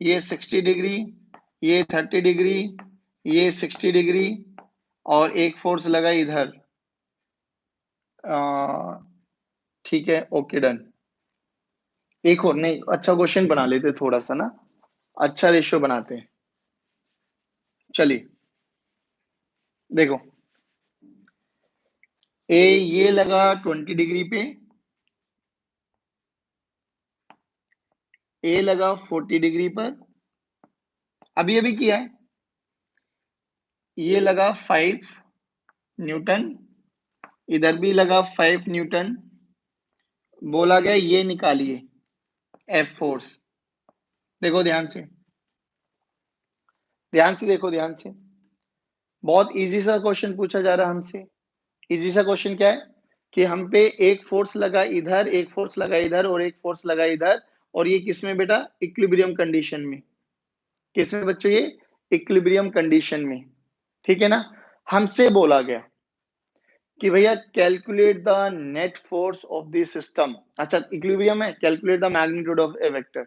ये 60 डिग्री, ये 30 डिग्री, ये 60 डिग्री, और एक फोर्स लगा इधर। ठीक है, ओके डन। एक और नहीं, अच्छा क्वेश्चन बना लेते थोड़ा सा ना, अच्छा रेशियो बनाते हैं। चलिए देखो, ए ये लगा 20 डिग्री पे, ए लगा 40 डिग्री पर, अभी अभी किया है, ये लगा 5 न्यूटन, इधर भी लगा 5 न्यूटन, बोला गया ये निकालिए एफ फोर्स। देखो ध्यान से, ध्यान से देखो, ध्यान से, बहुत इजी सा क्वेश्चन पूछा जा रहा है हमसे। इजी सा क्वेश्चन क्या है कि हम पे एक फोर्स लगा इधर, एक फोर्स लगा इधर, और एक फोर्स लगा इधर, और ये किसमें बेटा? इक्विलिब्रियम कंडीशन में। किसमें बच्चों? ये इक्विलिब्रियम कंडीशन में, ठीक है ना। हमसे बोला गया कि भैया calculate the net force of the system. अच्छा इक्विलिब्रियम है, calculate the magnitude of A vector.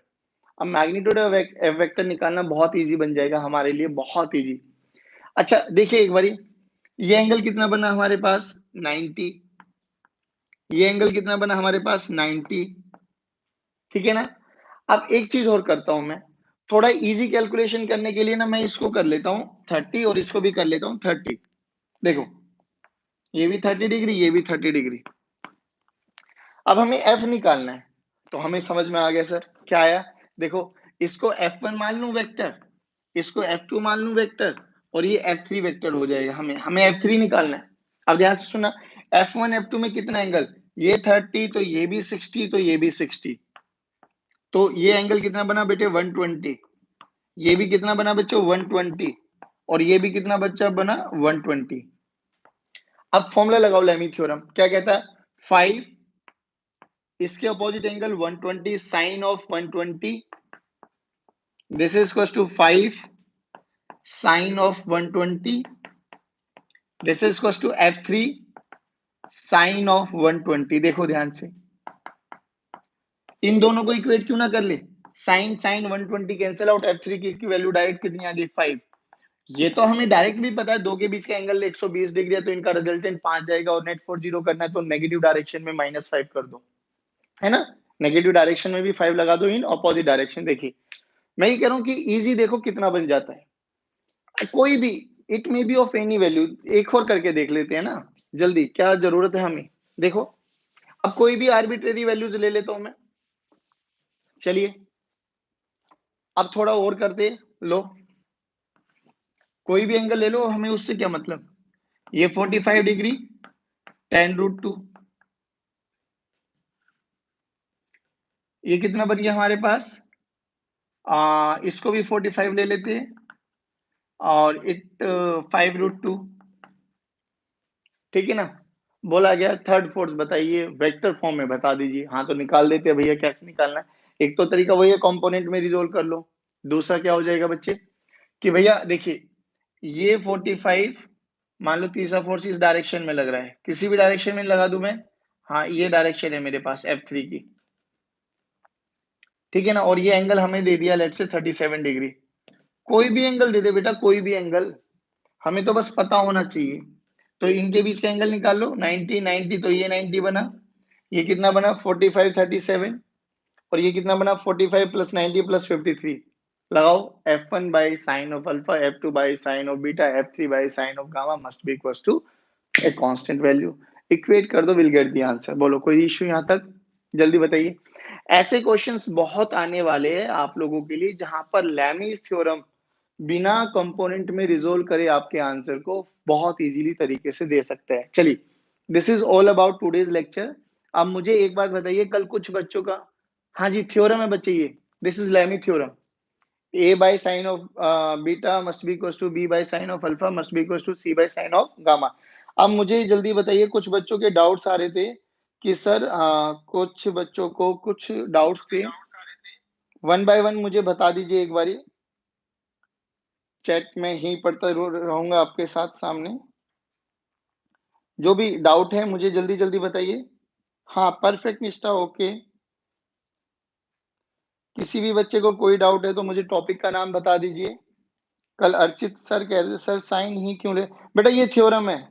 अब मैग्नीट्यूड ऑफ ए वेक्टर निकालना बहुत इजी बन जाएगा हमारे लिए, बहुत इजी। अच्छा देखिए एक बारी, ये एंगल कितना बना हमारे पास? 90। ये एंगल कितना बना हमारे पास? 90, ठीक है ना। अब एक चीज और करता हूं मैं, थोड़ा इजी कैलकुलेशन करने के लिए ना, मैं इसको कर लेता हूं 30 और इसको भी कर लेता हूं 30। देखो ये भी 30 डिग्री, ये भी 30 डिग्री। अब हमें एफ निकालना है, तो हमें समझ में आ गया सर, क्या आया? देखो इसको F1 मान लूं वेक्टर, इसको F2 मान लूं वेक्टर, और ये F3 वेक्टर हो जाएगा। हमें F3 निकालना है। अब ध्यान से सुना, F1 F2 में कितना एंगल? ये 30, तो ये भी 60, तो ये भी 60, तो ये एंगल कितना बना बेटे? 120। ये भी कितना बना बच्चों? 120, और ये भी कितना बच्चा बना? 120। अब फॉर्मूला लगाओ लेमी थ्योरम, क्या कहता है? 5, इसके opposite angle 120 sine of 120, this is equal to 5 sine of 120, this is equal to F3 sine of 120। देखो ध्यान से, इन दोनों को इक्वेट क्यों ना कर ले? Sign sign 120 cancel out, F3 की वैल्यू डायरेक्ट कितनी आ गई? 5। ये तो हमें डायरेक्ट भी पता है, दो के बीच का एंगल 120 डिग्री है, तो इनका रिजल्टेंट 5 जाएगा, और नेट फोर्स 0 करना है तो नेगेटिव डायरेक्शन में -5 कर दो, है ना। नेगेटिव डायरेक्शन में भी 5 लगा दो इन अपोजिट डायरेक्शन। देखिए मैं ये कह रहा हूं कि इजी देखो कितना बन जाता है, कोई भी, it may be of any value. एक और करके देख लेते हैं ना जल्दी, क्या जरूरत है हमें। देखो अब कोई भी आर्बिट्रेरी वैल्यूज ले लेता हूं मैं, चलिए अब थोड़ा और करते लो, कोई भी एंगल ले लो, हमें उससे क्या मतलब। ये 45 डिग्री tan√2, ये कितना बन गया हमारे पास? इसको भी 45 ले लेते हैं, और इट 5√2, ठीक है ना। बोला गया थर्ड फोर्स बताइए, वेक्टर फॉर्म में बता दीजिए। हाँ तो निकाल देते हैं भैया, कैसे निकालना है। एक तो तरीका वही है, कंपोनेंट में रिजोल्व कर लो। दूसरा क्या हो जाएगा बच्चे कि भैया देखिए, ये 45, मान लो तीसरा फोर्स इस डायरेक्शन में लग रहा है, किसी भी डायरेक्शन में लगा दूं मैं। हाँ ये डायरेक्शन है मेरे पास F3 की, ठीक है ना। और ये एंगल हमें दे दिया लेट से 37 डिग्री। कोई भी एंगल दे दे बेटा, कोई भी एंगल, हमें तो बस पता होना चाहिए। तो इनके बीच का एंगल निकाल लो, 90 90, तो ये 90 बना, ये कितना बना 45 37, और ये कितना बना 45 प्लस 90 प्लस 53। लगाओ, f1 by sine of alpha, f2 by sine of beta, f3 by sine of gamma must be equal to a constant value. Equate कर दो, विल गेट द आंसर। बोलो कोई इश्यू यहाँ तक, जल्दी बताइए। ऐसे क्वेश्चंस बहुत आने वाले हैं आप लोगों के लिए, जहां पर लैमीज थ्योरम बिना कंपोनेंट में रिजोल्व करे आपके आंसर को बहुत इजीली तरीके से दे सकते हैं। चलिए, this is all about today's lecture. अब मुझे एक बात बताइए, कल कुछ बच्चों का, हाँ जी थ्योरम है बच्चे, ये this is Lammy theorem, a by sin of beta must be equals to b by sin of alpha must be equals to c by sin of gamma। अब मुझे जल्दी बताइए, कुछ बच्चों के डाउट्स आ रहे थे कि सर कुछ बच्चों को कुछ डाउट्स थे, वन बाय वन मुझे बता दीजिए एक बारी, चैट में ही पढ़ता रहूंगा आपके साथ सामने। जो भी डाउट है मुझे जल्दी जल्दी बताइए। हाँ परफेक्ट निष्ठा, ओके। किसी भी बच्चे को कोई डाउट है तो मुझे टॉपिक का नाम बता दीजिए। कल अर्चित सर कह रहे थे सर साइन ही क्यों ले, बेटा ये थ्योरम है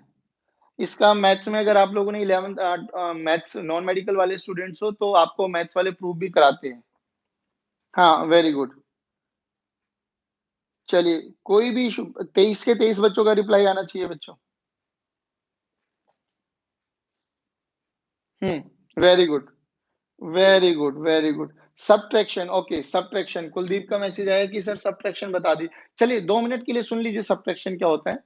इसका। मैथ्स में अगर आप लोगों ने 11th मैथ्स नॉन मेडिकल वाले स्टूडेंट्स हो तो आपको मैथ्स वाले प्रूफ भी कराते हैं। हाँ वेरी गुड। चलिए, कोई भी इशू, 23 के 23 बच्चों का रिप्लाई आना चाहिए बच्चों। Very good, very good, very good. Subtraction, okay subtraction, Kuldeep का मैसेज आया कि सर सब्ट्रैक्शन बता दी। चलिए 2 मिनट के लिए सुन लीजिए सब्ट्रैक्शन क्या होता है।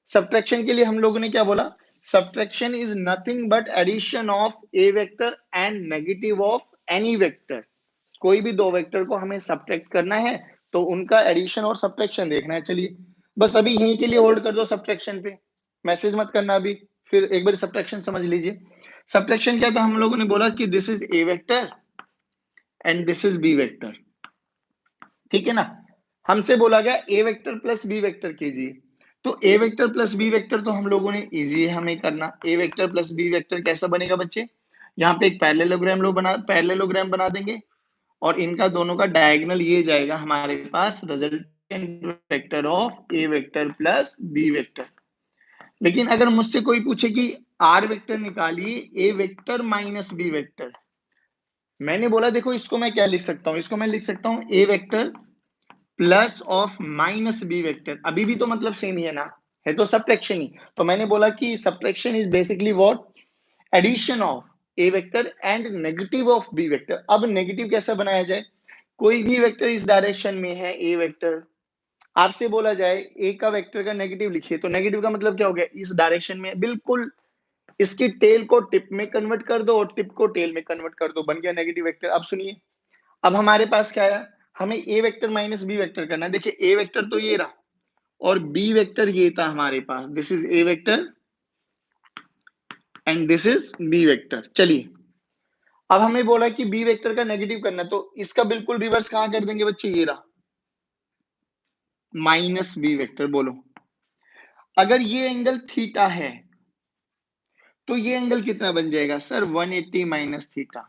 सब्ट्रैक्शन के लिए हम लोगों ने क्या बोला, subtraction is nothing but addition of A vector and negative of any vector. कोई भी दो वेक्टर को हमें सब्ट्रैक्ट करना है तो उनका एडिशन और सब्ट्रैक्शन देखना है। चलिए बस अभी यहीं के लिए होल्ड कर दो सब्ट्रैक्शन पे, मैसेज मत करना अभी, फिर एक बार सब्ट्रैक्शन समझ लीजिए। सब्ट्रैक्शन क्या था, हम लोगों ने बोला कि this is A vector and this is B vector, ठीक है ना। हमसे बोला गया A vector plus B vector कीजिए, तो A vector plus B vector तो हम लोगों ने इजी है हमें करना। A vector plus B vector कैसा बनेगा बच्चे, यहाँ पे एक पैरेललोग्राम बना देंगे, और इनका दोनों का डायगोनल ये जाएगा हमारे पास resultant vector of A vector plus B vector. लेकिन अगर मुझसे कोई पूछे कि आर वेक्टर निकालिए A vector minus B vector, मैंने बोला देखो इसको मैं क्या लिख सकता हूं, इसको मैं लिख सकता हूं A vector plus of minus B vector, अभी भी तो मतलब सेम ही है ना, है तो सब्ट्रैक्शन ही। तो मैंने बोला कि subtraction is basically what, addition of A vector and negative of B vector. अब नेगेटिव कैसे बनाया जाए, कोई भी वेक्टर इस डायरेक्शन में है ए वेक्टर, आपसे बोला जाए ए का वेक्टर का नेगेटिव लिखिए, तो नेगेटिव का मतलब क्या हो गया, इस डायरेक्शन में, बिल्कुल इसकी टेल को टिप में कन्वर्ट कर दो और टिप को टेल में कन्वर्ट कर दो, बन गया नेगेटिव वेक्टर। अब सुनिए, अब हमारे पास क्या आया, हमें ए वेक्टर माइनस बी वेक्टर करना है। देखिए ए वेक्टर तो ये रहा और बी वेक्टर ये था हमारे पास, this is A vector and this is B vector. चलिए अब हमें बोला कि बी वेक्टर का नेगेटिव करना है, तो इसका बिल्कुल रिवर्स कहां कर देंगे बच्चों, ये रहा माइनस बी वेक्टर। बोलो अगर ये एंगल थीटा है तो ये एंगल कितना बन जाएगा सर, 180 माइनस थीटा,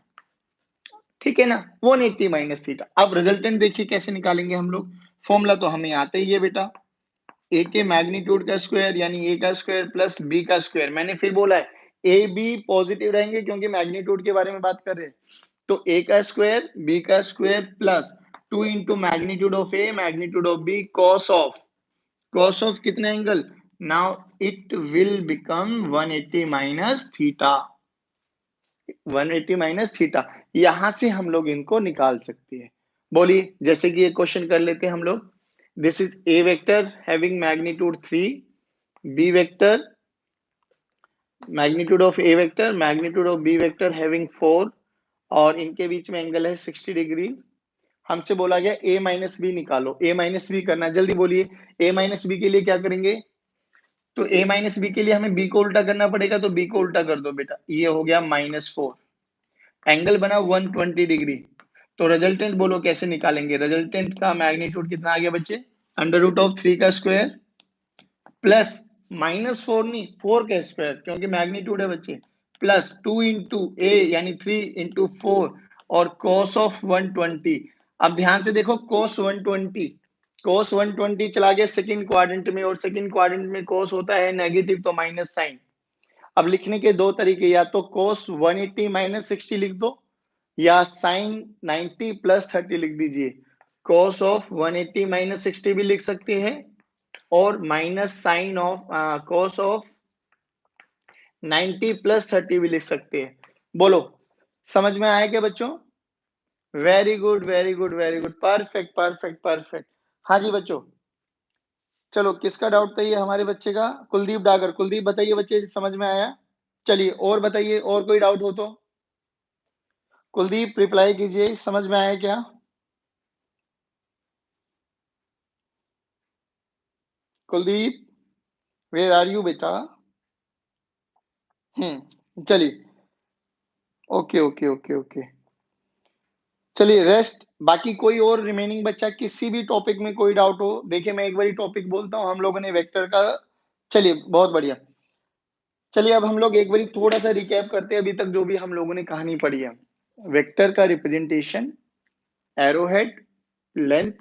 ठीक है ना, 180 माइनस थीटा। अब रिजल्टेंट देखिए कैसे निकालेंगे हम लोग, फॉर्मूला तो हमें आता ही है बेटा, ए के मैग्नीट्यूड का स्क्वायर यानी ए का स्क्वायर प्लस बी का स्क्वायर। मैंने फिर बोला है ए बी पॉजिटिव रहेंगे क्योंकि मैग्नीट्यूड के बारे में बात कर रहे हैं, तो ए का स्क्वायर बी का square plus 2 into magnitude of A magnitude of B cos of कितना angle, now it will become 180 minus theta, 180 minus theta. यहां से हम लोग इनको निकाल सकते हैं। बोलिए जैसे कि ये क्वेश्चन कर लेते हैं हम लोग, this is A vector having magnitude 3, B vector magnitude of A vector magnitude of B vector having 4, और इनके बीच में एंगल है 60 डिग्री। हमसे बोला गया a माइनस बी निकालो, a माइनस बी करना है, जल्दी बोलिए a माइनस बी के लिए क्या करेंगे, तो a माइनस बी के लिए हमें b को उल्टा करना पड़ेगा, तो b को उल्टा कर दो बेटा, ये हो गया -4, एंगल बना 120 डिग्री। तो रिजल्टेंट बोलो कैसे निकालेंगे, रिजल्टेंट का मैग्नीट्यूड कितना आ गया बच्चे, √3 का स्क्वायर प्लस -4 नहीं 4 का स्क्वायर क्योंकि मैग्नीट्यूड है बच्चे, प्लस 2 इंटू ए यानी 3 इंटू 4 और cos ऑफ 120। अब ध्यान से देखो cos 120 cos 120 चला गया सेकंड क्वाड्रेंट में, और सेकंड क्वाड्रेंट में cos होता है नेगेटिव, तो माइनस साइन। अब लिखने के दो तरीके, या तो cos 180 माइनस 60 लिख दो, या sin 90 प्लस 30 लिख दीजिए। cos ऑफ 180 माइनस 60 भी लिख सकते हैं, और minus sine of cos of 90 plus 30 भी लिख सकते हैं। बोलो, समझ में आया क्या बच्चों? Very good, very good, very good, perfect, perfect, perfect. हाँ जी बच्चों, चलो किसका डाउट था ये हमारे बच्चे का? कुलदीप डागर। कुलदीप बताइए बच्चे, समझ में आया? चलिए और बताइए, और कोई डाउट हो तो कुलदीप रिप्लाई कीजिए, समझ में आया क्या? कुलदीप, वेयर आर यू बेटा? चलिए, ओके, ओके, ओके, ओके। चलिए रेस्ट। बाकी कोई और रिमेनिंग बच्चा किसी भी टॉपिक में कोई डाउट हो? देखिए मैं एक बारी टॉपिक बोलता हूँ, हम लोगों ने वेक्टर का, चलिए बहुत बढ़िया। चलिए अब हम लोग एक बारी थोड़ा सा रिकैप करते हैं अभी तक जो भी हम लोगों ने कहानी पढ़ी है। वेक्टर का रिप्रेजेंटेशन, एरोहेड, लेंथ,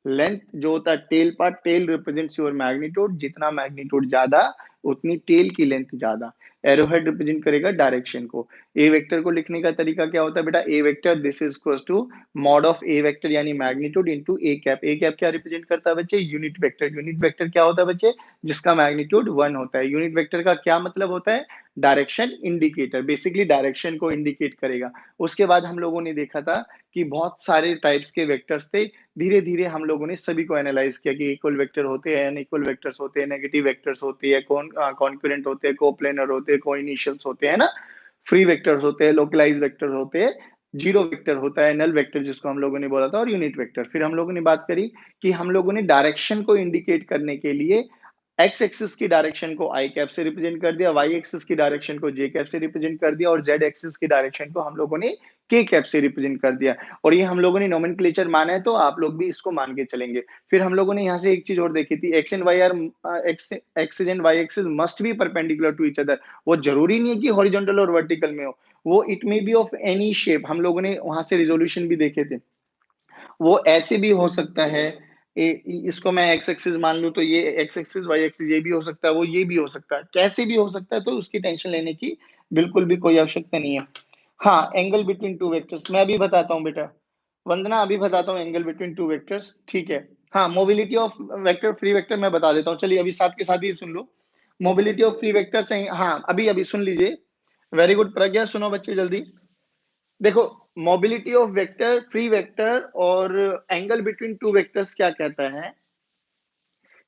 लेंथ जो होता है tail part, tail represents your magnitude, जितना मैग्नीट्यूड ज्यादा उतनी टेल की लेंथ ज्यादा। एरोहेड रिप्रेजेंट करेगा डायरेक्शन को। ए वेक्टर को लिखने का तरीका क्या होता है बेटा? A vector this is equals to mod of A vector यानी magnitude into A cap. A cap क्या रिप्रेजेंट करता है बच्चे? Unit vector. यूनिट वेक्टर क्या होता है बच्चे? जिसका मैग्नीट्यूड 1 होता है। यूनिट वेक्टर का क्या मतलब होता है? डायरेक्शन इंडिकेटर, बेसिकली डायरेक्शन को इंडिकेट करेगा। उसके बाद हम लोगों ने देखा था कि बहुत सारे टाइप्स के वेक्टर्स थे। धीरे धीरे हम लोगों ने सभी को एनालाइज किया कि इक्वल वेक्टर होते हैं, अनइक्वल वेक्टर्स होते हैं, नेगेटिव वेक्टर्स होते हैं, कॉन्करेंट होते हैं, कोप्लेनर होते हैं, कोइनिशियल्स होते हैं ना, फ्री वेक्टर्स होते हैं, लोकलाइज वेक्टर्स होते हैं, जीरो वेक्टर होता है, नल वेक्टर जिसको हम लोगों ने बोला था, और यूनिट वेक्टर। फिर हम लोगों ने बात करी कि हम लोगों ने डायरेक्शन को इंडिकेट करने के लिए एक्स एक्सिस की डायरेक्शन को आई कैप से रिप्रेजेंट कर दिया, वाई एक्सिस की डायरेक्शन को जे कैप से रिप्रेजेंट कर दिया, और जेड एक्सिस की डायरेक्शन को हम लोगों ने के कैप से रिप्रेजेंट कर दिया। और ये हम लोगों ने नोमेनक्लेचर माना है, तो आप लोग भी इसको मान के चलेंगे। फिर हम लोगों ने यहाँ से एक चीज और देखी थी, X and Y are axis and Y axis must be perpendicular to each other. वो जरूरी नहीं है कि हॉरिजॉन्टल और वर्टिकल में हो, वो it may be of any shape. हम लोगों ने वहां से रिजोल्यूशन भी देखे थे, वो ऐसे भी हो सकता है। इसको मैं एक्स एक्सिस मान लूं तो ये एक्स एक्सिस, वाई एक्सिस ये भी हो सकता है, वो ये भी हो सकता है, कैसे भी हो सकता है, तो उसकी टेंशन लेने की बिल्कुल भी कोई आवश्यकता नहीं है। हाँ, एंगल बिटवीन टू वेक्टर्स मैं अभी बताता हूँ बेटा, वंदना अभी बताता हूँ एंगल बिटवीन टू वेक्टर्स, ठीक है। हाँ, mobility of vector, free vector मैं बता देता हूँ, चलिए अभी साथ के साथ ही सुन लो। मोबिलिटी ऑफ फ्री वेक्टर्स, हाँ अभी अभी सुन लीजिए। वेरी गुड प्रज्ञा, सुनो बच्चे जल्दी। देखो, mobility of vector, free vector और एंगल बिटवीन टू वेक्टर्स क्या कहता है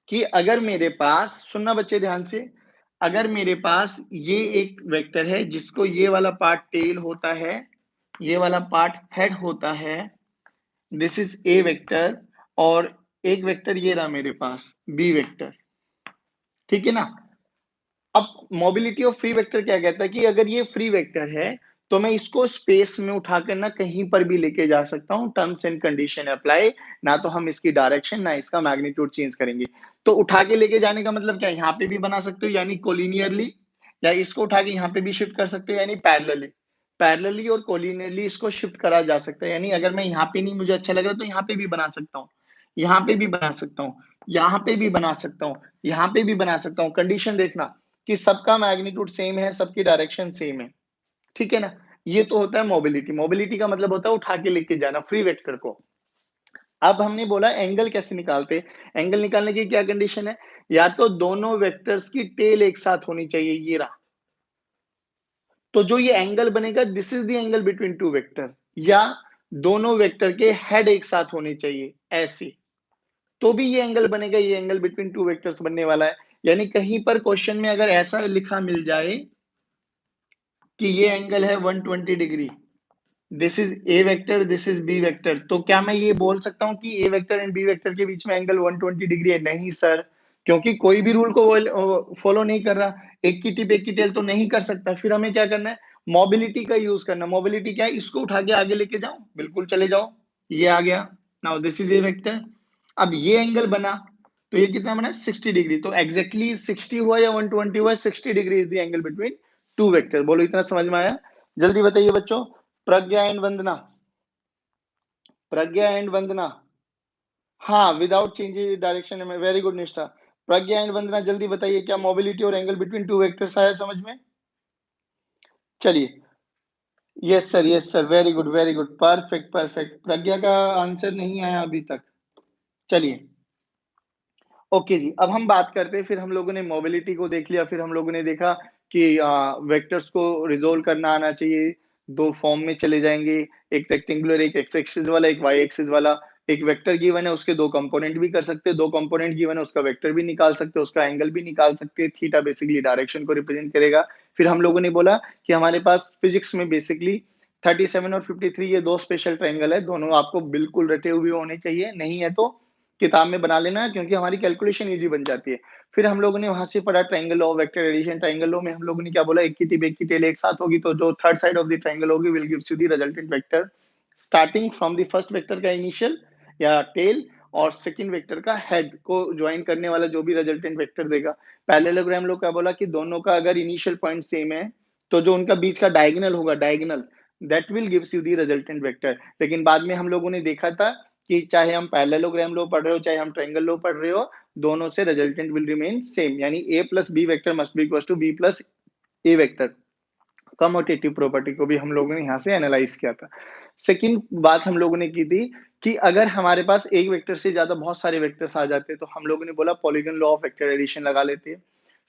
कि अगर मेरे पास, सुनना बच्चे ध्यान से, अगर मेरे पास ये एक वेक्टर है जिसको ये वाला पार्ट टेल होता है, ये वाला पार्ट हेड होता है, दिस इज ए वेक्टर, और एक वेक्टर ये रहा मेरे पास बी वेक्टर, ठीक है ना। अब मोबिलिटी ऑफ फ्री वेक्टर क्या कहता है कि अगर ये फ्री वेक्टर है तो मैं इसको स्पेस में उठाकर ना कहीं पर भी लेके जा सकता हूँ, टर्म्स एंड कंडीशन अप्लाई। ना तो हम इसकी डायरेक्शन ना इसका मैग्नीट्यूड चेंज करेंगे। तो उठा के लेके जाने का मतलब क्या है? यहाँ पे भी बना सकते हो यानी कोलिनियरली, या इसको उठा के यहाँ पे भी शिफ्ट कर सकते हो यानी पैरेलली। पैरेलली और कोलिनियरली इसको शिफ्ट करा जा सकता है, यानी अगर मैं यहाँ पे नहीं मुझे अच्छा लग रहा तो यहाँ पे भी बना सकता हूँ, यहाँ पे भी बना सकता हूँ, यहाँ पे भी बना सकता हूँ, यहाँ पे भी बना सकता हूँ। कंडीशन देखना कि सबका मैग्नीट्यूड सेम है, सबकी डायरेक्शन सेम है, ठीक है ना। ये तो होता है मोबिलिटी। मोबिलिटी का मतलब होता है उठा के लेके जाना फ्री वेक्टर को। अब हमने बोला एंगल कैसे निकालते। एंगल निकालने की क्या कंडीशन है? या तो दोनों वेक्टर्स की टेल एक साथ होनी चाहिए, ये रहा, तो जो ये एंगल बनेगा this is the angle between two vector, या दोनों वेक्टर के हेड एक साथ होने चाहिए ऐसे, तो भी ये एंगल बनेगा, ये एंगल बिटवीन टू वेक्टर्स बनने वाला है। यानी कहीं पर क्वेश्चन में अगर ऐसा लिखा मिल जाए कि ये एंगल है 120 degree, this is A vector, this is B vector, तो क्या मैं ये बोल सकता हूँ कि A vector and B vector के बीच में एंगल 120 डिग्री है? नहीं सर, क्योंकि कोई भी रूल को फॉलो नहीं कर रहा। एक की टिप एक की टेल तो नहीं कर सकता। फिर हमें क्या करना है? मोबिलिटी का यूज करना। मोबिलिटी क्या है? इसको उठा के आगे लेके जाओ, बिल्कुल चले जाओ, ये आ गया। Now this is A vector. अब ये एंगल बना, तो ये कितना बना? 60 डिग्री। तो एग्जैक्टली 60 हुआ या 120 हुआ? 60 degree is the angle between two vector. बोलो इतना समझ में आया? जल्दी बताइए बच्चों। प्रज्ञा एंड वंदना, प्रज्ञा एंड वंदना, हाँ, विदाउट चेंजिंग डायरेक्शन में। वेरी गुड निष्ठा। प्रज्ञा एंड वंदना जल्दी बताइए क्या मोबिलिटी और एंगल बिटवीन टू वेक्टर्स आया समझ में? चलिए। Yes sir, very good, perfect, perfect. Pragya का आंसर नहीं आया अभी तक। चलिए। ओके जी, अब हम बात करते हैं, फिर हम लोगों ने मोबिलिटी को देख लिया, फिर हम लोगों ने देखा कि वेक्टर्स को रिज़ोल्व करना आना चाहिए, 2 फॉर्म में चले जाएँगे, एक रेक्टेंगुलर, एक एक्स एक्सिस वाला, एक वाई एक्सिस वाला। एक वेक्टर गिवन है, उसके 2 कंपोनेंट भी कर सकते हैं, 2 कंपोनेंट गिवन है, उसका वेक्टर भी निकाल सकते हैं, उसका एंगल भी निकाल सकते हैं, थीटा बेसिकली डायरेक्शन को रिप्रेजेंट करेगा। फिर हम लोगों ने बोला कि हमारे पास फिज़िक्स में बेसिकली 37 और 53 ये 2 स्पेशल ट्रायंगल है, दोनों आपको बिल्कुल रटे हुए होने चाहिए, नहीं है तो किताब में बना लेना क्योंकि हमारी कैलकुलेशन ईज़ी बन जाती है। फिर हम लोगों ने वहाँ से पढ़ा triangle law of vector addition, triangle law में हम लोगों ने क्या बोला, एक की टिप एक की टेल एक साथ होगी तो जो third side of the triangle होगी will gives you the resultant vector starting from the first vector का इनिशियल या टेल और सेकंड वेक्टर का हेड को जॉइन करने वाला जो भी रिजल्टेंट वेक्टर देगा। पैरेललोग्राम लोग क्या बोला कि दोनों का अगर इनिशियल पॉइंट सेम है, तो जो उनका बीच का डायगोनल होगा, diagonal that will gives you the resultant vector. लेकिन बाद में हम लोगों ने देखा था कि चाहे हम पैरेललोग्राम लॉ पढ़ रहे हो, चाहे हम ट्रायंगल लॉ पढ़ रहे हो, दोनों से रिजल्टेंट विल रिमेन सेम, यानी a plus B vector must be equals to b plus a vector. Commutative property को भी हम लोगों ने यहाँ से एनालाइज किया था। सेकंड बात हम लोगों ने की थी कि अगर हमारे पास एक वेक्टर से ज्यादा बहुत सारे वेक्टर्स आ जाते हैं तो हम लोगों ने बोला polygon law of vector addition लगा लेते हैं।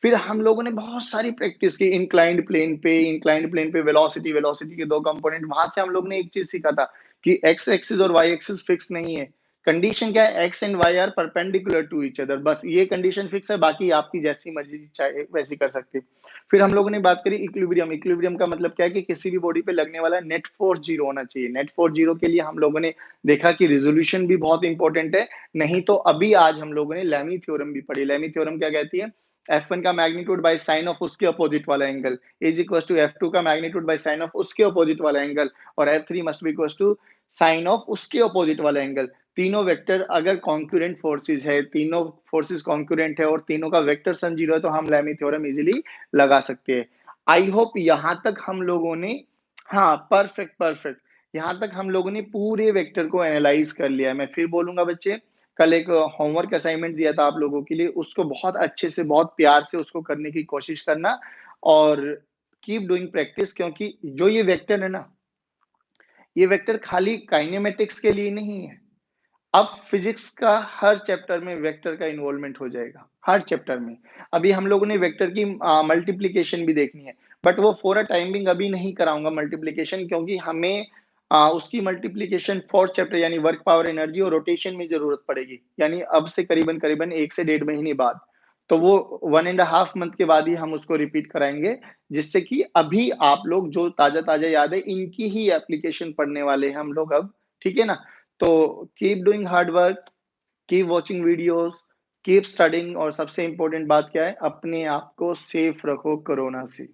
फिर हम लोगों ने बहुत सारी प्रैक्टिस की इंक्लाइंड प्लेन पे वेलोसिटी के 2 कंपोनेंट, वहां से हम लोग ने एक चीज सीखा था कि एक्स एक्सिस और वाई एक्सिस फिक्स नहीं है। कंडीशन क्या है, X and Y are perpendicular to each other, बस ये कंडीशन फिक्स है, बाकी आपकी जैसी मर्जी चाहे वैसी कर सकते हैं। फिर हम लोगों ने बात करी इक्विलिब्रियम। इक्विलिब्रियम का मतलब क्या है कि किसी भी बॉडी पे लगने वाला नेट फोर्स जीरो होना चाहिए। नेट फोर्स जीरो के लिए हम लोगों ने देखा कि रिजोल्यूशन भी बहुत इंपॉर्टेंट है, नहीं तो अभी आज हम लोगों ने लैमी थ्योरम भी पढ़ी। लैमी थ्योरम क्या कहती है, F1 का मैग्नीट्यूड बाय साइन ऑफ उसके अपोजिट वाला angle is equals to F2 का मैग्नीट्यूड बाय साइन ऑफ उसके अपोजिट वाला एंगल और F3 must be equals to sine of उसके अपोजिट वाला एंगल। तीनों वेक्टर अगर कॉन्क्यूरेंट फोर्सेस है, तीनों फोर्सेस कॉन्क्यूरेंट है और तीनों का वेक्टर सन जीरो है तो हम लैमी थ्योरम इजीली लगा सकते हैं। आई होप यहाँ तक हम लोगों ने, हाँ परफेक्ट परफेक्ट, यहाँ तक हम लोगों ने पूरे वेक्टर को एनालाइज कर लिया है। मैं फिर बोलूंगा बच्चे, कल एक होमवर्क असाइनमेंट दिया था आप लोगों के लिए, उसको बहुत अच्छे से बहुत प्यार से उसको करने की कोशिश करना और कीप डूइंग प्रैक्टिस, क्योंकि जो ये वेक्टर है ना, ये वेक्टर खाली काइनेमेटिक्स के लिए नहीं है। अब फिजिक्स का हर चैप्टर में वेक्टर का इन्वॉल्वमेंट हो जाएगा, हर चैप्टर में। अभी हम लोगों ने वेक्टर की मल्टीप्लिकेशन भी देखनी है, बट वो फॉर अ टाइमिंग अभी नहीं कराऊंगा मल्टीप्लिकेशन, क्योंकि हमें उसकी मल्टीप्लिकेशन फोर्थ चैप्टर यानी वर्क पावर एनर्जी और रोटेशन में जरूरत पड़ेगी, यानी अब से करीबन करीबन 1 से 1.5 महीने बाद। तो वो 1.5 मंथ के बाद ही हम उसको रिपीट कराएंगे, जिससे कि अभी आप लोग जो ताजा ताजा याद है इनकी ही एप्लीकेशन पढ़ने वाले हैं हम लोग अब, ठीक है ना? तो keep doing hard work, keep watching videos, keep studying और सबसे इंपॉर्टेंट बात क्या है, अपने आप को सेफ रखो कोरोना से।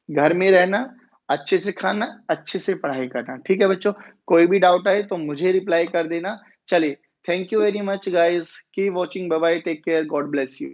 घर में रहना, अच्छे से खाना, अच्छे से पढ़ाई करना, ठीक है बच्चों? कोई भी डाउट आए तो मुझे रिप्लाई कर देना। चलिए, thank you very much guys, keep watching, bye bye, take care, God bless you.